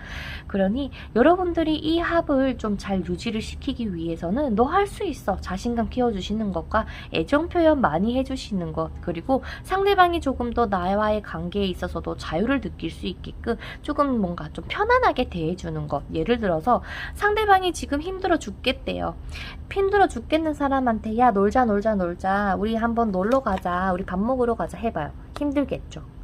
그러니 여러분들이 이 합을 좀 잘 유지를 시키기 위해서는 너 할 수 있어 자신감 키워주시는 것과 애정 표현 많이 해주시는 것, 그리고 상대방이 조금 더 나와의 관계에 있어서도 자유를 느낄 수 있게끔 조금 뭔가 좀 편안하게 대해주는 것. 예를 들어서 상대방이 지금 힘들어 죽겠대요. 힘들어 죽겠는 사람한테 야 놀자 우리 한번 놀러 가자 우리 밥 먹으러 가자 해봐요. 힘들겠죠.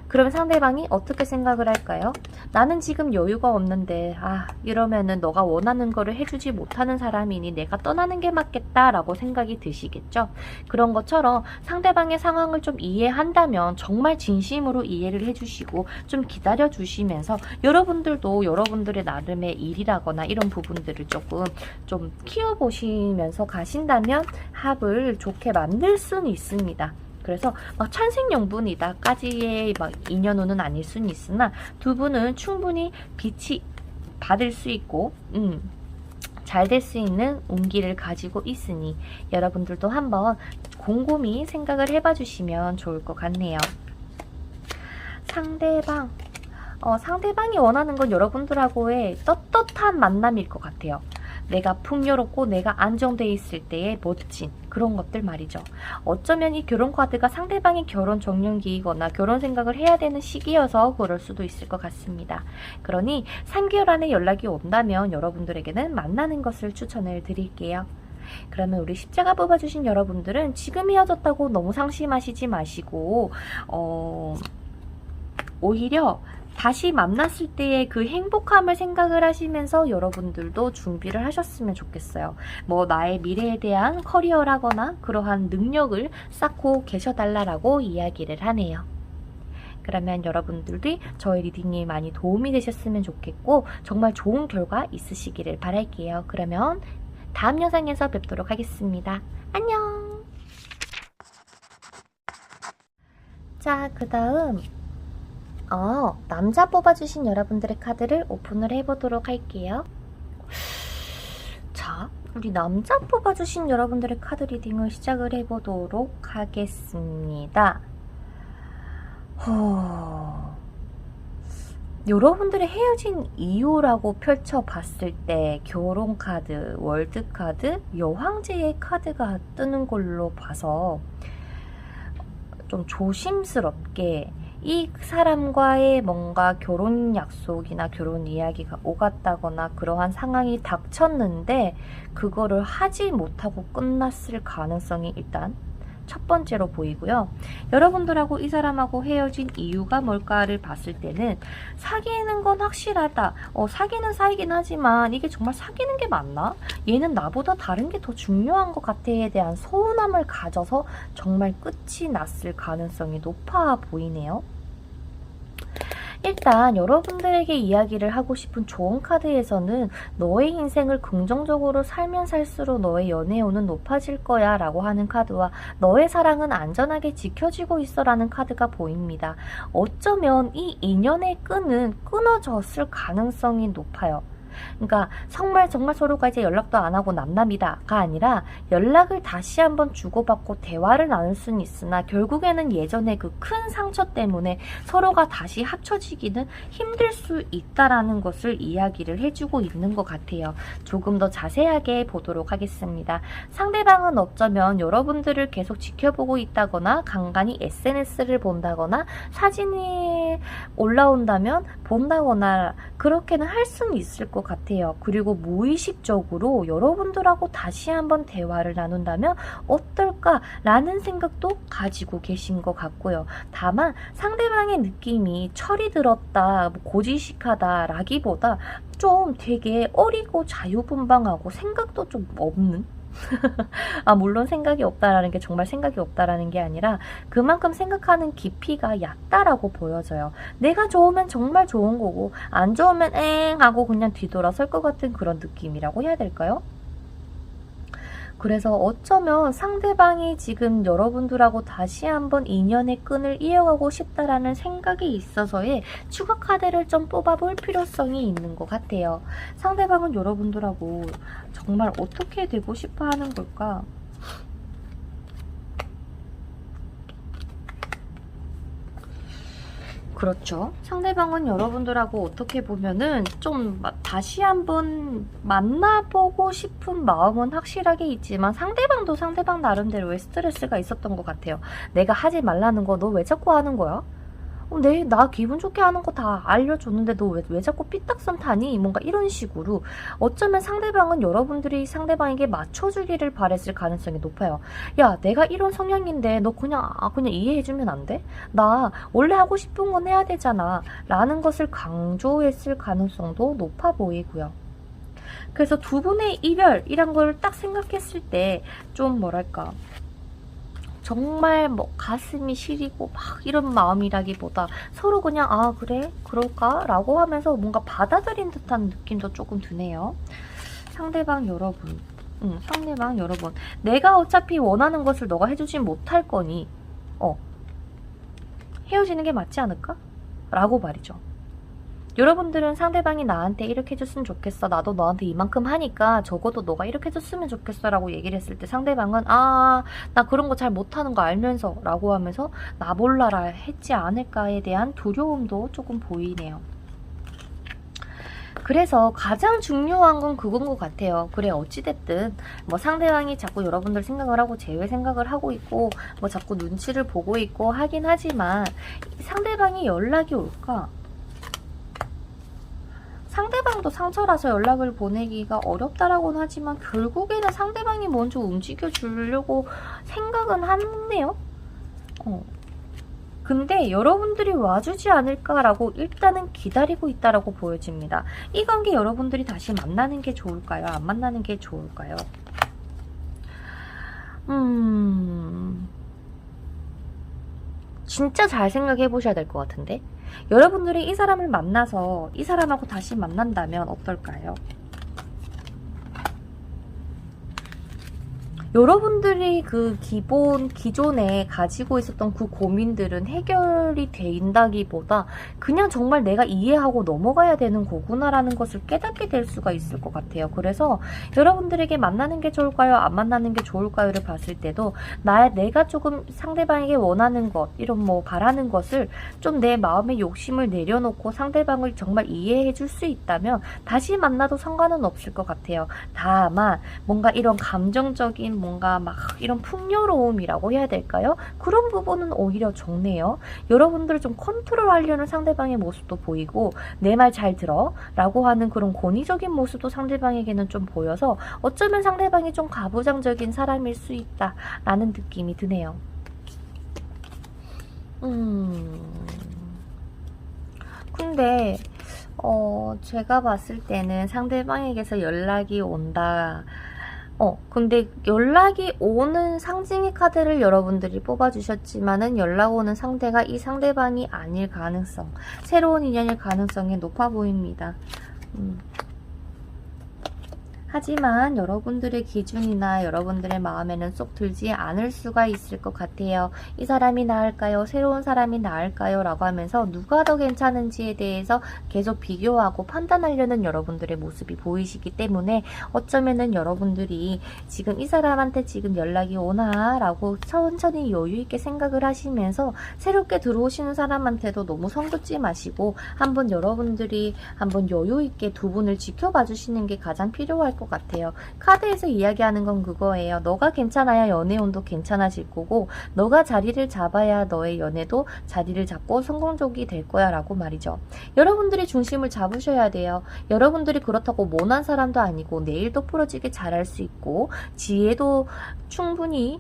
그러면 상대방이 어떻게 생각을 할까요? 나는 지금 여유가 없는데 이러면은 너가 원하는 거를 해주지 못하는 사람이니 내가 떠나는 게 맞겠다라고 생각이 드시겠죠? 그런 것처럼 상대방의 상황을 좀 이해한다면 정말 진심으로 이해를 해주시고 좀 기다려주시면서 여러분들도 여러분들의 나름의 일이라거나 이런 부분들을 조금 좀 키워보시면서 가신다면 합을 좋게 만들 수는 있습니다. 그래서 막 천생연분이다까지의 막 인연운은 아닐 수는 있으나 두 분은 충분히 빛이 받을 수 있고 잘 될 수 있는 운기를 가지고 있으니 여러분들도 한번 곰곰이 생각을 해봐 주시면 좋을 것 같네요. 상대방이 원하는 건 여러분들하고의 떳떳한 만남일 것 같아요. 내가 풍요롭고 내가 안정돼 있을 때의 멋진 그런 것들 말이죠. 어쩌면 이 결혼 카드가 상대방이 결혼 정년기이거나 결혼 생각을 해야 되는 시기여서 그럴 수도 있을 것 같습니다. 그러니 3개월 안에 연락이 온다면 여러분들에게는 만나는 것을 추천을 드릴게요. 그러면 우리 십자가 뽑아주신 여러분들은 지금 헤어졌다고 너무 상심하시지 마시고 오히려 다시 만났을 때의 그 행복함을 생각을 하시면서 여러분들도 준비를 하셨으면 좋겠어요. 뭐 나의 미래에 대한 커리어라거나 그러한 능력을 쌓고 계셔달라고 이야기를 하네요. 그러면 여러분들이 저의 리딩이 많이 도움이 되셨으면 좋겠고 정말 좋은 결과 있으시기를 바랄게요. 그러면 다음 영상에서 뵙도록 하겠습니다. 안녕! 자, 그 다음 남자 뽑아주신 여러분들의 카드를 오픈을 해보도록 할게요. 자, 우리 남자 뽑아주신 여러분들의 카드 리딩을 시작을 해보도록 하겠습니다. 여러분들의 헤어진 이유라고 펼쳐봤을 때 결혼 카드, 월드 카드, 여황제의 카드가 뜨는 걸로 봐서 좀 조심스럽게 이 사람과의 뭔가 결혼 약속이나 결혼 이야기가 오갔다거나 그러한 상황이 닥쳤는데 그거를 하지 못하고 끝났을 가능성이 일단 첫 번째로 보이고요. 여러분들하고 이 사람하고 헤어진 이유가 뭘까를 봤을 때는 사귀는 건 확실하다. 사귀는 사이긴 하지만 이게 정말 사귀는 게 맞나? 얘는 나보다 다른 게 더 중요한 것 같아에 대한 서운함을 가져서 정말 끝이 났을 가능성이 높아 보이네요. 일단 여러분들에게 이야기를 하고 싶은 좋은 카드에서는 너의 인생을 긍정적으로 살면 살수록 너의 연애운은 높아질 거야 라고 하는 카드와 너의 사랑은 안전하게 지켜지고 있어 라는 카드가 보입니다. 어쩌면 이 인연의 끈은 끊어졌을 가능성이 높아요. 그러니까 정말 서로가 이제 연락도 안 하고 남남이다가 아니라 연락을 다시 한번 주고받고 대화를 나눌 수는 있으나 결국에는 예전에 그 큰 상처 때문에 서로가 다시 합쳐지기는 힘들 수 있다라는 것을 이야기를 해주고 있는 것 같아요. 조금 더 자세하게 보도록 하겠습니다. 상대방은 어쩌면 여러분들을 계속 지켜보고 있다거나 간간히 SNS를 본다거나 사진이 올라온다면 본다거나 그렇게는 할 수는 있을 것 같아요. 그리고 무의식적으로 여러분들하고 다시 한번 대화를 나눈다면 어떨까라는 생각도 가지고 계신 것 같고요. 다만 상대방의 느낌이 철이 들었다, 고지식하다 라기보다 좀 되게 어리고 자유분방하고 생각도 좀 없는 물론 생각이 없다라는 게 정말 생각이 없다라는 게 아니라 그만큼 생각하는 깊이가 얕다라고 보여져요. 내가 좋으면 정말 좋은 거고 안 좋으면 엥 하고 그냥 뒤돌아설 것 같은 그런 느낌이라고 해야 될까요? 그래서 어쩌면 상대방이 지금 여러분들하고 다시 한번 인연의 끈을 이어가고 싶다라는 생각이 있어서의 추가 카드를 좀 뽑아볼 필요성이 있는 것 같아요. 상대방은 여러분들하고 정말 어떻게 되고 싶어 하는 걸까? 그렇죠. 상대방은 여러분들하고 어떻게 보면은 좀 다시 한번 만나보고 싶은 마음은 확실하게 있지만 상대방도 상대방 나름대로의 스트레스가 있었던 것 같아요. 내가 하지 말라는 거 너 왜 자꾸 하는 거야? 나 기분 좋게 하는 거 다 알려줬는데 너 왜 자꾸 삐딱선 타니? 뭔가 이런 식으로 어쩌면 상대방은 여러분들이 상대방에게 맞춰주기를 바랬을 가능성이 높아요. 야, 내가 이런 성향인데 너 그냥 이해해주면 안 돼? 나 원래 하고 싶은 건 해야 되잖아 라는 것을 강조했을 가능성도 높아 보이고요. 그래서 두 분의 이별이란 걸 딱 생각했을 때 좀 뭐랄까 정말 가슴이 시리고 막 이런 마음이라기보다 서로 그냥 그래? 그럴까? 라고 하면서 뭔가 받아들인 듯한 느낌도 조금 드네요. 상대방 여러분. 상대방 여러분. 내가 어차피 원하는 것을 너가 해주진 못할 거니 헤어지는 게 맞지 않을까? 라고 말이죠. 여러분들은 상대방이 나한테 이렇게 해줬으면 좋겠어. 나도 너한테 이만큼 하니까 적어도 너가 이렇게 해줬으면 좋겠어 라고 얘기를 했을 때 상대방은 나 그런 거 잘 못하는 거 알면서 라고 하면서 나 몰라라 했지 않을까에 대한 두려움도 조금 보이네요. 그래서 가장 중요한 건 그건 것 같아요. 그래 어찌됐든 상대방이 자꾸 여러분들 생각을 하고 제외 생각을 하고 있고 자꾸 눈치를 보고 있고 하긴 하지만 상대방이 연락이 올까? 상대방도 상처라서 연락을 보내기가 어렵다라고는 하지만 결국에는 상대방이 먼저 움직여주려고 생각은 하네요. 근데 여러분들이 와주지 않을까라고 일단은 기다리고 있다라고 보여집니다. 이 관계 여러분들이 다시 만나는 게 좋을까요? 안 만나는 게 좋을까요? 진짜 잘 생각해 보셔야 될 것 같은데 여러분들이 이 사람을 만나서 이 사람하고 다시 만난다면 어떨까요? 여러분들이 그 기존에 가지고 있었던 그 고민들은 해결이 된다기보다 그냥 정말 내가 이해하고 넘어가야 되는 거구나라는 것을 깨닫게 될 수가 있을 것 같아요. 그래서 여러분들에게 만나는 게 좋을까요? 안 만나는 게 좋을까요?를 봤을 때도 내가 조금 상대방에게 원하는 것, 이런 뭐 바라는 것을 좀 내 마음의 욕심을 내려놓고 상대방을 정말 이해해 줄 수 있다면 다시 만나도 상관은 없을 것 같아요. 다만 뭔가 이런 감정적인 뭔가 막 이런 풍요로움이라고 해야 될까요? 그런 부분은 오히려 적네요. 여러분들을 좀 컨트롤하려는 상대방의 모습도 보이고 내 말 잘 들어 라고 하는 그런 권위적인 모습도 상대방에게는 좀 보여서 어쩌면 상대방이 좀 가부장적인 사람일 수 있다 라는 느낌이 드네요. 근데 제가 봤을 때는 상대방에게서 연락이 온다. 근데 연락이 오는 상징의 카드를 여러분들이 뽑아주셨지만은 연락 오는 상대가 이 상대방이 아닐 가능성, 새로운 인연일 가능성이 높아 보입니다. 하지만 여러분들의 기준이나 여러분들의 마음에는 쏙 들지 않을 수가 있을 것 같아요. 이 사람이 나을까요? 새로운 사람이 나을까요? 라고 하면서 누가 더 괜찮은지에 대해서 계속 비교하고 판단하려는 여러분들의 모습이 보이시기 때문에 어쩌면은 여러분들이 지금 이 사람한테 지금 연락이 오나? 라고 천천히 여유있게 생각을 하시면서 새롭게 들어오시는 사람한테도 너무 선 긋지 마시고 한번 여러분들이 한번 여유있게 두 분을 지켜봐 주시는 게 가장 필요할 것 같아요. 카드에서 이야기하는 건 그거예요. 너가 괜찮아야 연애운도 괜찮아질 거고 너가 자리를 잡아야 너의 연애도 자리를 잡고 성공적이 될 거야 라고 말이죠. 여러분들이 중심을 잡으셔야 돼요. 여러분들이 그렇다고 모난 사람도 아니고 내일도 부러지게 잘할 수 있고 지혜도 충분히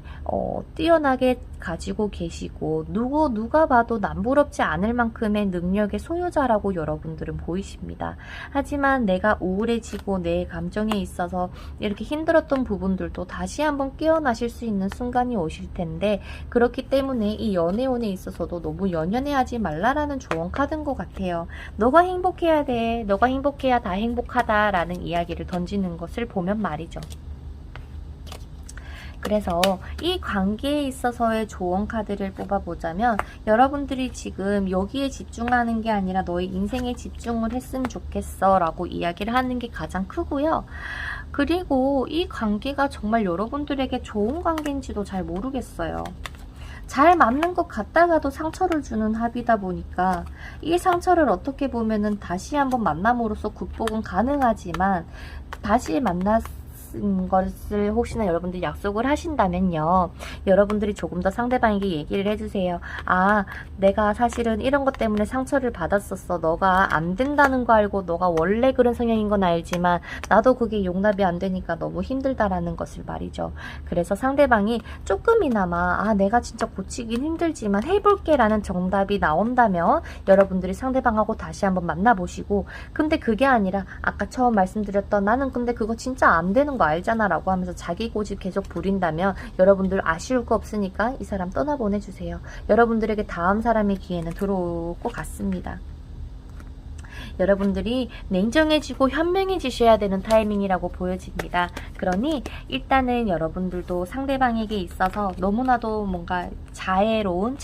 뛰어나게 가지고 계시고 누가 봐도 남부럽지 않을 만큼의 능력의 소유자라고 여러분들은 보이십니다. 하지만 내가 우울해지고 내 감정에 있어서 이렇게 힘들었던 부분들도 다시 한번 깨어나실 수 있는 순간이 오실 텐데 그렇기 때문에 이 연애운에 있어서도 너무 연연해하지 말라라는 조언 카드인 것 같아요. 너가 행복해야 돼. 너가 행복해야 다 행복하다 라는 이야기를 던지는 것을 보면 말이죠. 그래서 이 관계에 있어서의 조언 카드를 뽑아보자면 여러분들이 지금 여기에 집중하는 게 아니라 너의 인생에 집중을 했으면 좋겠어 라고 이야기를 하는 게 가장 크고요. 그리고 이 관계가 정말 여러분들에게 좋은 관계인지도 잘 모르겠어요. 잘 맞는 것 같다가도 상처를 주는 합이다 보니까 이 상처를 어떻게 보면은 다시 한번 만남으로써 극복은 가능하지만 다시 것을 혹시나 여러분들이 약속을 하신다면요. 여러분들이 조금 더 상대방에게 얘기를 해주세요. 아, 내가 사실은 이런 것 때문에 상처를 받았었어. 너가 안 된다는 거 알고 너가 원래 그런 성향인 건 알지만 나도 그게 용납이 안 되니까 너무 힘들다라는 것을 말이죠. 그래서 상대방이 조금이나마 내가 진짜 고치긴 힘들지만 해볼게 라는 정답이 나온다면 여러분들이 상대방하고 다시 한번 만나보시고 근데 그게 아니라 아까 처음 말씀드렸던 나는 근데 그거 진짜 안 되는 거 알잖아 라고 하면서 자기 고집 계속 부린다면 여러분들 아쉬울 거 없으니까 이 사람 떠나보내주세요. 여러분들에게 다음 사람의 기회는 들어올 것 같습니다. 여러분들이 냉정해지고 현명해지셔야 되는 타이밍이라고 보여집니다. 그러니 일단은 여러분들도 상대방에게 있어서 너무나도 뭔가 자비로운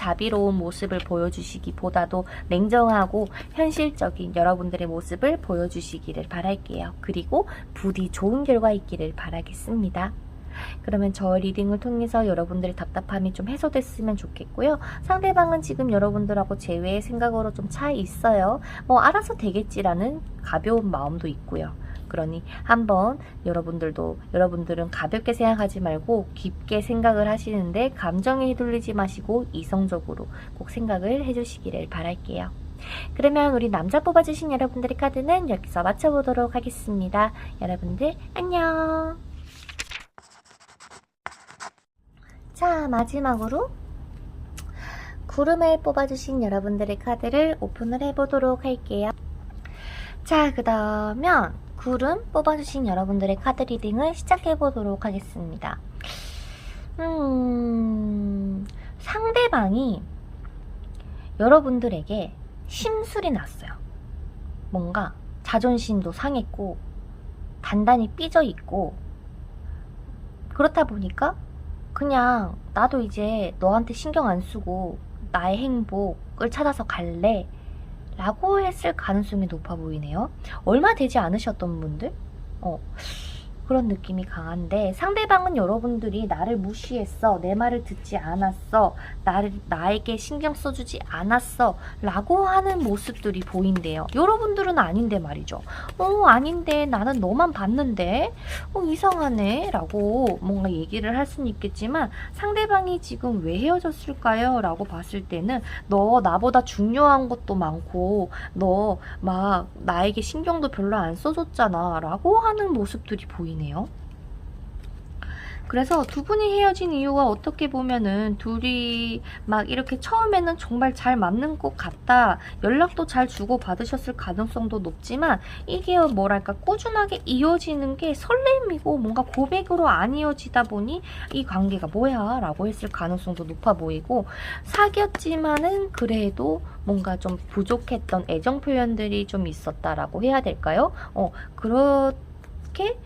모습을 보여주시기보다도 냉정하고 현실적인 여러분들의 모습을 보여주시기를 바랄게요. 그리고 부디 좋은 결과 있기를 바라겠습니다. 그러면 저 리딩을 통해서 여러분들의 답답함이 좀 해소됐으면 좋겠고요. 상대방은 지금 여러분들하고 제외의 생각으로 좀 차 있어요. 뭐 알아서 되겠지라는 가벼운 마음도 있고요. 그러니 한번 여러분들은 가볍게 생각하지 말고 깊게 생각을 하시는데 감정에 휘둘리지 마시고 이성적으로 꼭 생각을 해주시기를 바랄게요. 그러면 우리 남자 뽑아주신 여러분들의 카드는 여기서 마쳐보도록 하겠습니다. 여러분들 안녕. 자, 마지막으로 구름을 뽑아주신 여러분들의 카드를 오픈을 해보도록 할게요. 자, 그러면 구름 뽑아주신 여러분들의 카드 리딩을 시작해보도록 하겠습니다. 상대방이 여러분들에게 심술이 났어요. 뭔가 자존심도 상했고 단단히 삐져있고 그렇다 보니까 그냥 나도 이제 너한테 신경 안 쓰고 나의 행복을 찾아서 갈래 라고 했을 가능성이 높아 보이네요. 얼마 되지 않으셨던 분들? 그런 느낌이 강한데, 상대방은 여러분들이 나를 무시했어, 내 말을 듣지 않았어, 나에게 신경 써주지 않았어 라고 하는 모습들이 보인대요. 여러분들은 아닌데 말이죠. 아닌데 나는 너만 봤는데 이상하네 라고 뭔가 얘기를 할 수는 있겠지만, 상대방이 지금 왜 헤어졌을까요? 라고 봤을 때는 너 나보다 중요한 것도 많고 너 막 나에게 신경도 별로 안 써줬잖아 라고 하는 모습들이 보이네요. 그래서 두 분이 헤어진 이유가 어떻게 보면은 둘이 막 이렇게 처음에는 정말 잘 맞는 것 같다, 연락도 잘 주고 받으셨을 가능성도 높지만, 이게 뭐랄까 꾸준하게 이어지는 게 설렘이고 뭔가 고백으로 안 이어지다 보니 이 관계가 뭐야 라고 했을 가능성도 높아 보이고, 사귀었지만은 그래도 뭔가 좀 부족했던 애정 표현들이 좀 있었다라고 해야 될까요? 그렇게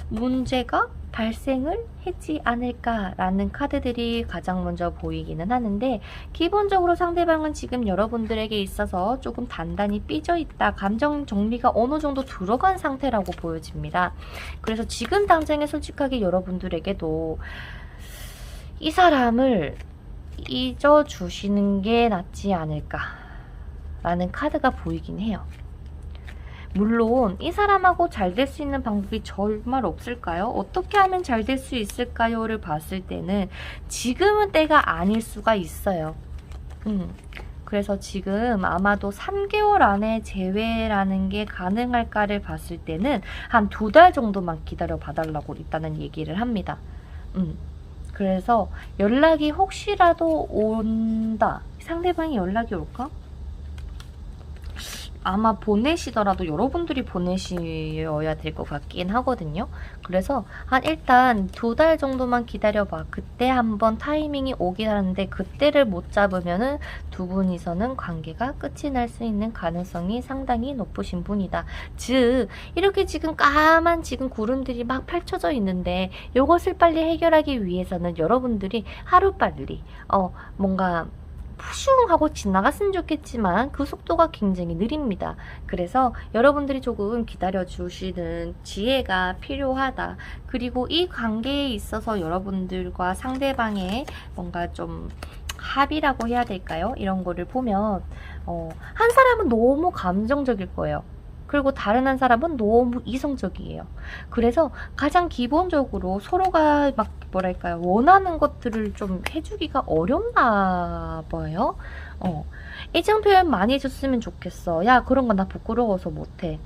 문제가 발생을 했지 않을까라는 카드들이 가장 먼저 보이기는 하는데, 기본적으로 상대방은 지금 여러분들에게 있어서 조금 단단히 삐져있다, 감정 정리가 어느 정도 들어간 상태라고 보여집니다. 그래서 지금 당장에 솔직하게 여러분들에게도 이 사람을 잊어주시는 게 낫지 않을까라는 카드가 보이긴 해요. 물론 이 사람하고 잘 될 수 있는 방법이 정말 없을까요? 어떻게 하면 잘 될 수 있을까요?를 봤을 때는 지금은 때가 아닐 수가 있어요. 그래서 지금 아마도 3개월 안에 재회라는 게 가능할까를 봤을 때는 한 2달 정도만 기다려 봐달라고 일단은 얘기를 합니다. 그래서 연락이 혹시라도 온다, 상대방이 연락이 올까? 아마 보내시더라도 여러분들이 보내셔야 될 것 같긴 하거든요. 그래서 일단 2달 정도만 기다려봐. 그때 한번 타이밍이 오긴 하는데, 그때를 못 잡으면은 두 분이서는 관계가 끝이 날 수 있는 가능성이 상당히 높으신 분이다. 즉 이렇게 지금 까만 지금 구름들이 막 펼쳐져 있는데, 이것을 빨리 해결하기 위해서는 여러분들이 하루빨리 뭔가 푸슝 하고 지나갔으면 좋겠지만 그 속도가 굉장히 느립니다. 그래서 여러분들이 조금 기다려주시는 지혜가 필요하다. 그리고 이 관계에 있어서 여러분들과 상대방의 뭔가 좀 합의라고 해야 될까요? 이런 거를 보면 한 사람은 너무 감정적일 거예요. 그리고 다른 한 사람은 너무 이성적이에요. 그래서 가장 기본적으로 서로가 막 뭐랄까요, 원하는 것들을 좀 해주기가 어렵나 봐요. 애정 표현 많이 해줬으면 좋겠어. 야, 그런 거 나 부끄러워서 못해.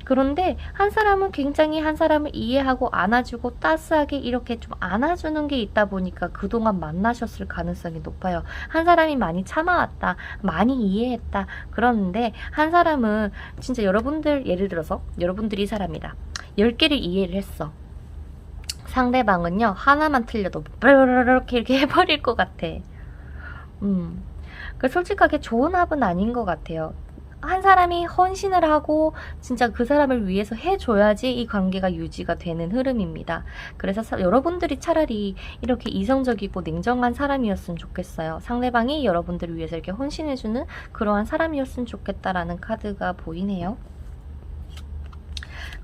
그런데 한 사람은 굉장히 한 사람을 이해하고 안아주고 따스하게 이렇게 좀 안아주는 게 있다 보니까 그동안 만나셨을 가능성이 높아요. 한 사람이 많이 참아왔다, 많이 이해했다. 그러는데 한 사람은 진짜 여러분들, 예를 들어서 여러분들이 이 사람이다, 10개를 이해를 했어. 상대방은요, 하나만 틀려도 이렇게 해버릴 것 같아. 그 솔직하게 좋은 합은 아닌 것 같아요. 한 사람이 헌신을 하고 진짜 그 사람을 위해서 해줘야지 이 관계가 유지가 되는 흐름입니다. 그래서 여러분들이 차라리 이렇게 이성적이고 냉정한 사람이었으면 좋겠어요. 상대방이 여러분들을 위해서 이렇게 헌신해주는 그러한 사람이었으면 좋겠다라는 카드가 보이네요.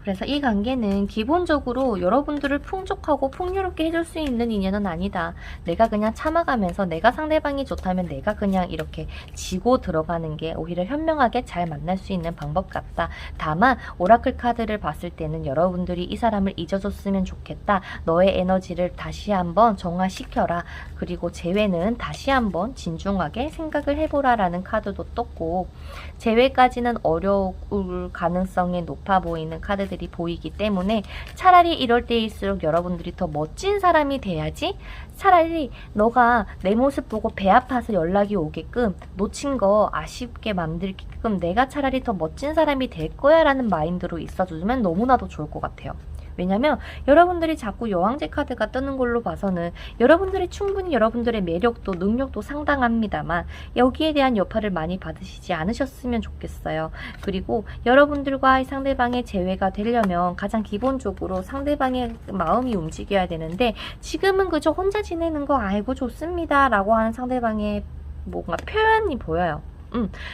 그래서 이 관계는 기본적으로 여러분들을 풍족하고 풍요롭게 해줄 수 있는 인연은 아니다. 내가 그냥 참아가면서 내가 상대방이 좋다면 내가 그냥 이렇게 지고 들어가는 게 오히려 현명하게 잘 만날 수 있는 방법 같다. 다만 오라클 카드를 봤을 때는 여러분들이 이 사람을 잊어줬으면 좋겠다. 너의 에너지를 다시 한번 정화시켜라. 그리고 재회는 다시 한번 진중하게 생각을 해보라 라는 카드도 떴고, 재회까지는 어려울 가능성이 높아 보이는 카드들이 보이기 때문에 차라리 이럴 때일수록 여러분들이 더 멋진 사람이 돼야지, 차라리 너가 내 모습 보고 배 아파서 연락이 오게끔, 놓친 거 아쉽게 만들게끔 내가 차라리 더 멋진 사람이 될 거야 라는 마인드로 있어주면 너무나도 좋을 것 같아요. 왜냐면 여러분들이 자꾸 여왕제 카드가 뜨는 걸로 봐서는 여러분들이 충분히 여러분들의 매력도 능력도 상당합니다만 여기에 대한 여파를 많이 받으시지 않으셨으면 좋겠어요. 그리고 여러분들과 상대방의 재회가 되려면 가장 기본적으로 상대방의 마음이 움직여야 되는데 지금은 그저 혼자 지내는 거 알고 좋습니다 라고 하는 상대방의 뭔가 표현이 보여요.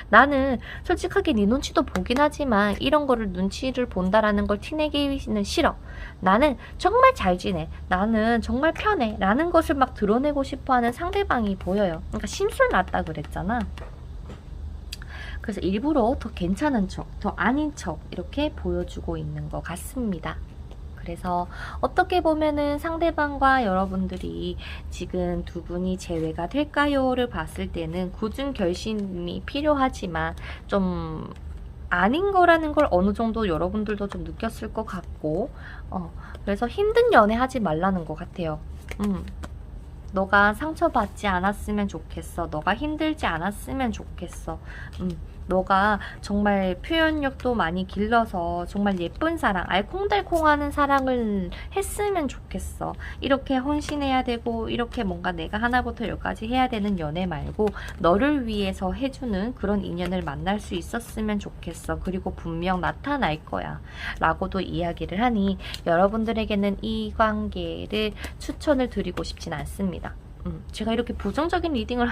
나는 솔직하게 네 눈치도 보긴 하지만 이런 거를 눈치를 본다라는 걸 티내기는 싫어. 나는 정말 잘 지내. 나는 정말 편해. 라는 것을 막 드러내고 싶어하는 상대방이 보여요. 그러니까 심술 났다 그랬잖아. 그래서 일부러 더 괜찮은 척, 더 아닌 척 이렇게 보여주고 있는 것 같습니다. 그래서 어떻게 보면은 상대방과 여러분들이 지금 두 분이 재회가 될까요를 봤을 때는 굳은 결심이 필요하지만 좀 아닌 거라는 걸 어느 정도 여러분들도 좀 느꼈을 것 같고 그래서 힘든 연애 하지 말라는 것 같아요. 너가 상처받지 않았으면 좋겠어. 너가 힘들지 않았으면 좋겠어. 너가 정말 표현력도 많이 길러서 정말 예쁜 사랑, 알콩달콩하는 사랑을 했으면 좋겠어. 이렇게 헌신해야 되고 이렇게 뭔가 내가 하나부터 열까지 해야 되는 연애 말고 너를 위해서 해주는 그런 인연을 만날 수 있었으면 좋겠어. 그리고 분명 나타날 거야. 라고도 이야기를 하니 여러분들에게는 이 관계를 추천을 드리고 싶진 않습니다. 제가 이렇게 부정적인 리딩을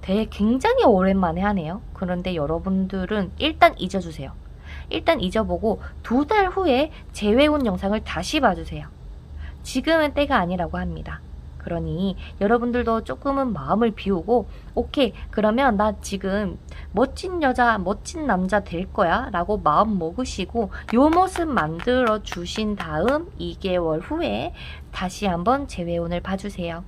되게 굉장히 오랜만에 하네요. 그런데 여러분들은 일단 잊어주세요. 일단 잊어보고 2달 후에 재회운 영상을 다시 봐주세요. 지금은 때가 아니라고 합니다. 그러니 여러분들도 조금은 마음을 비우고 오케이 그러면 나 지금 멋진 여자 멋진 남자 될 거야 라고 마음 먹으시고 요 모습 만들어 주신 다음 2개월 후에 다시 한번 재회운을 봐주세요.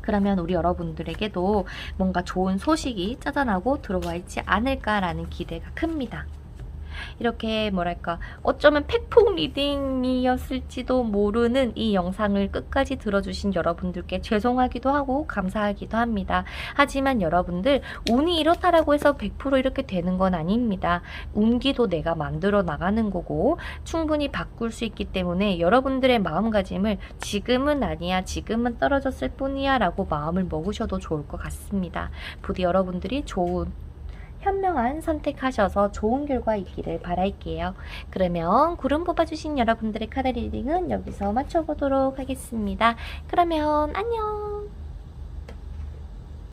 그러면 우리 여러분들에게도 뭔가 좋은 소식이 짜잔하고 들어와 있지 않을까라는 기대가 큽니다. 이렇게 뭐랄까 어쩌면 팩폭 리딩이었을지도 모르는 이 영상을 끝까지 들어주신 여러분들께 죄송하기도 하고 감사하기도 합니다. 하지만 여러분들 운이 이렇다라고 해서 100% 이렇게 되는 건 아닙니다. 운기도 내가 만들어 나가는 거고 충분히 바꿀 수 있기 때문에 여러분들의 마음가짐을 지금은 아니야 지금은 떨어졌을 뿐이야 라고 마음을 먹으셔도 좋을 것 같습니다. 부디 여러분들이 좋은 현명한 선택하셔서 좋은 결과 있기를 바랄게요. 그러면 구름 뽑아주신 여러분들의 카드 리딩은 여기서 마쳐보도록 하겠습니다. 그러면 안녕!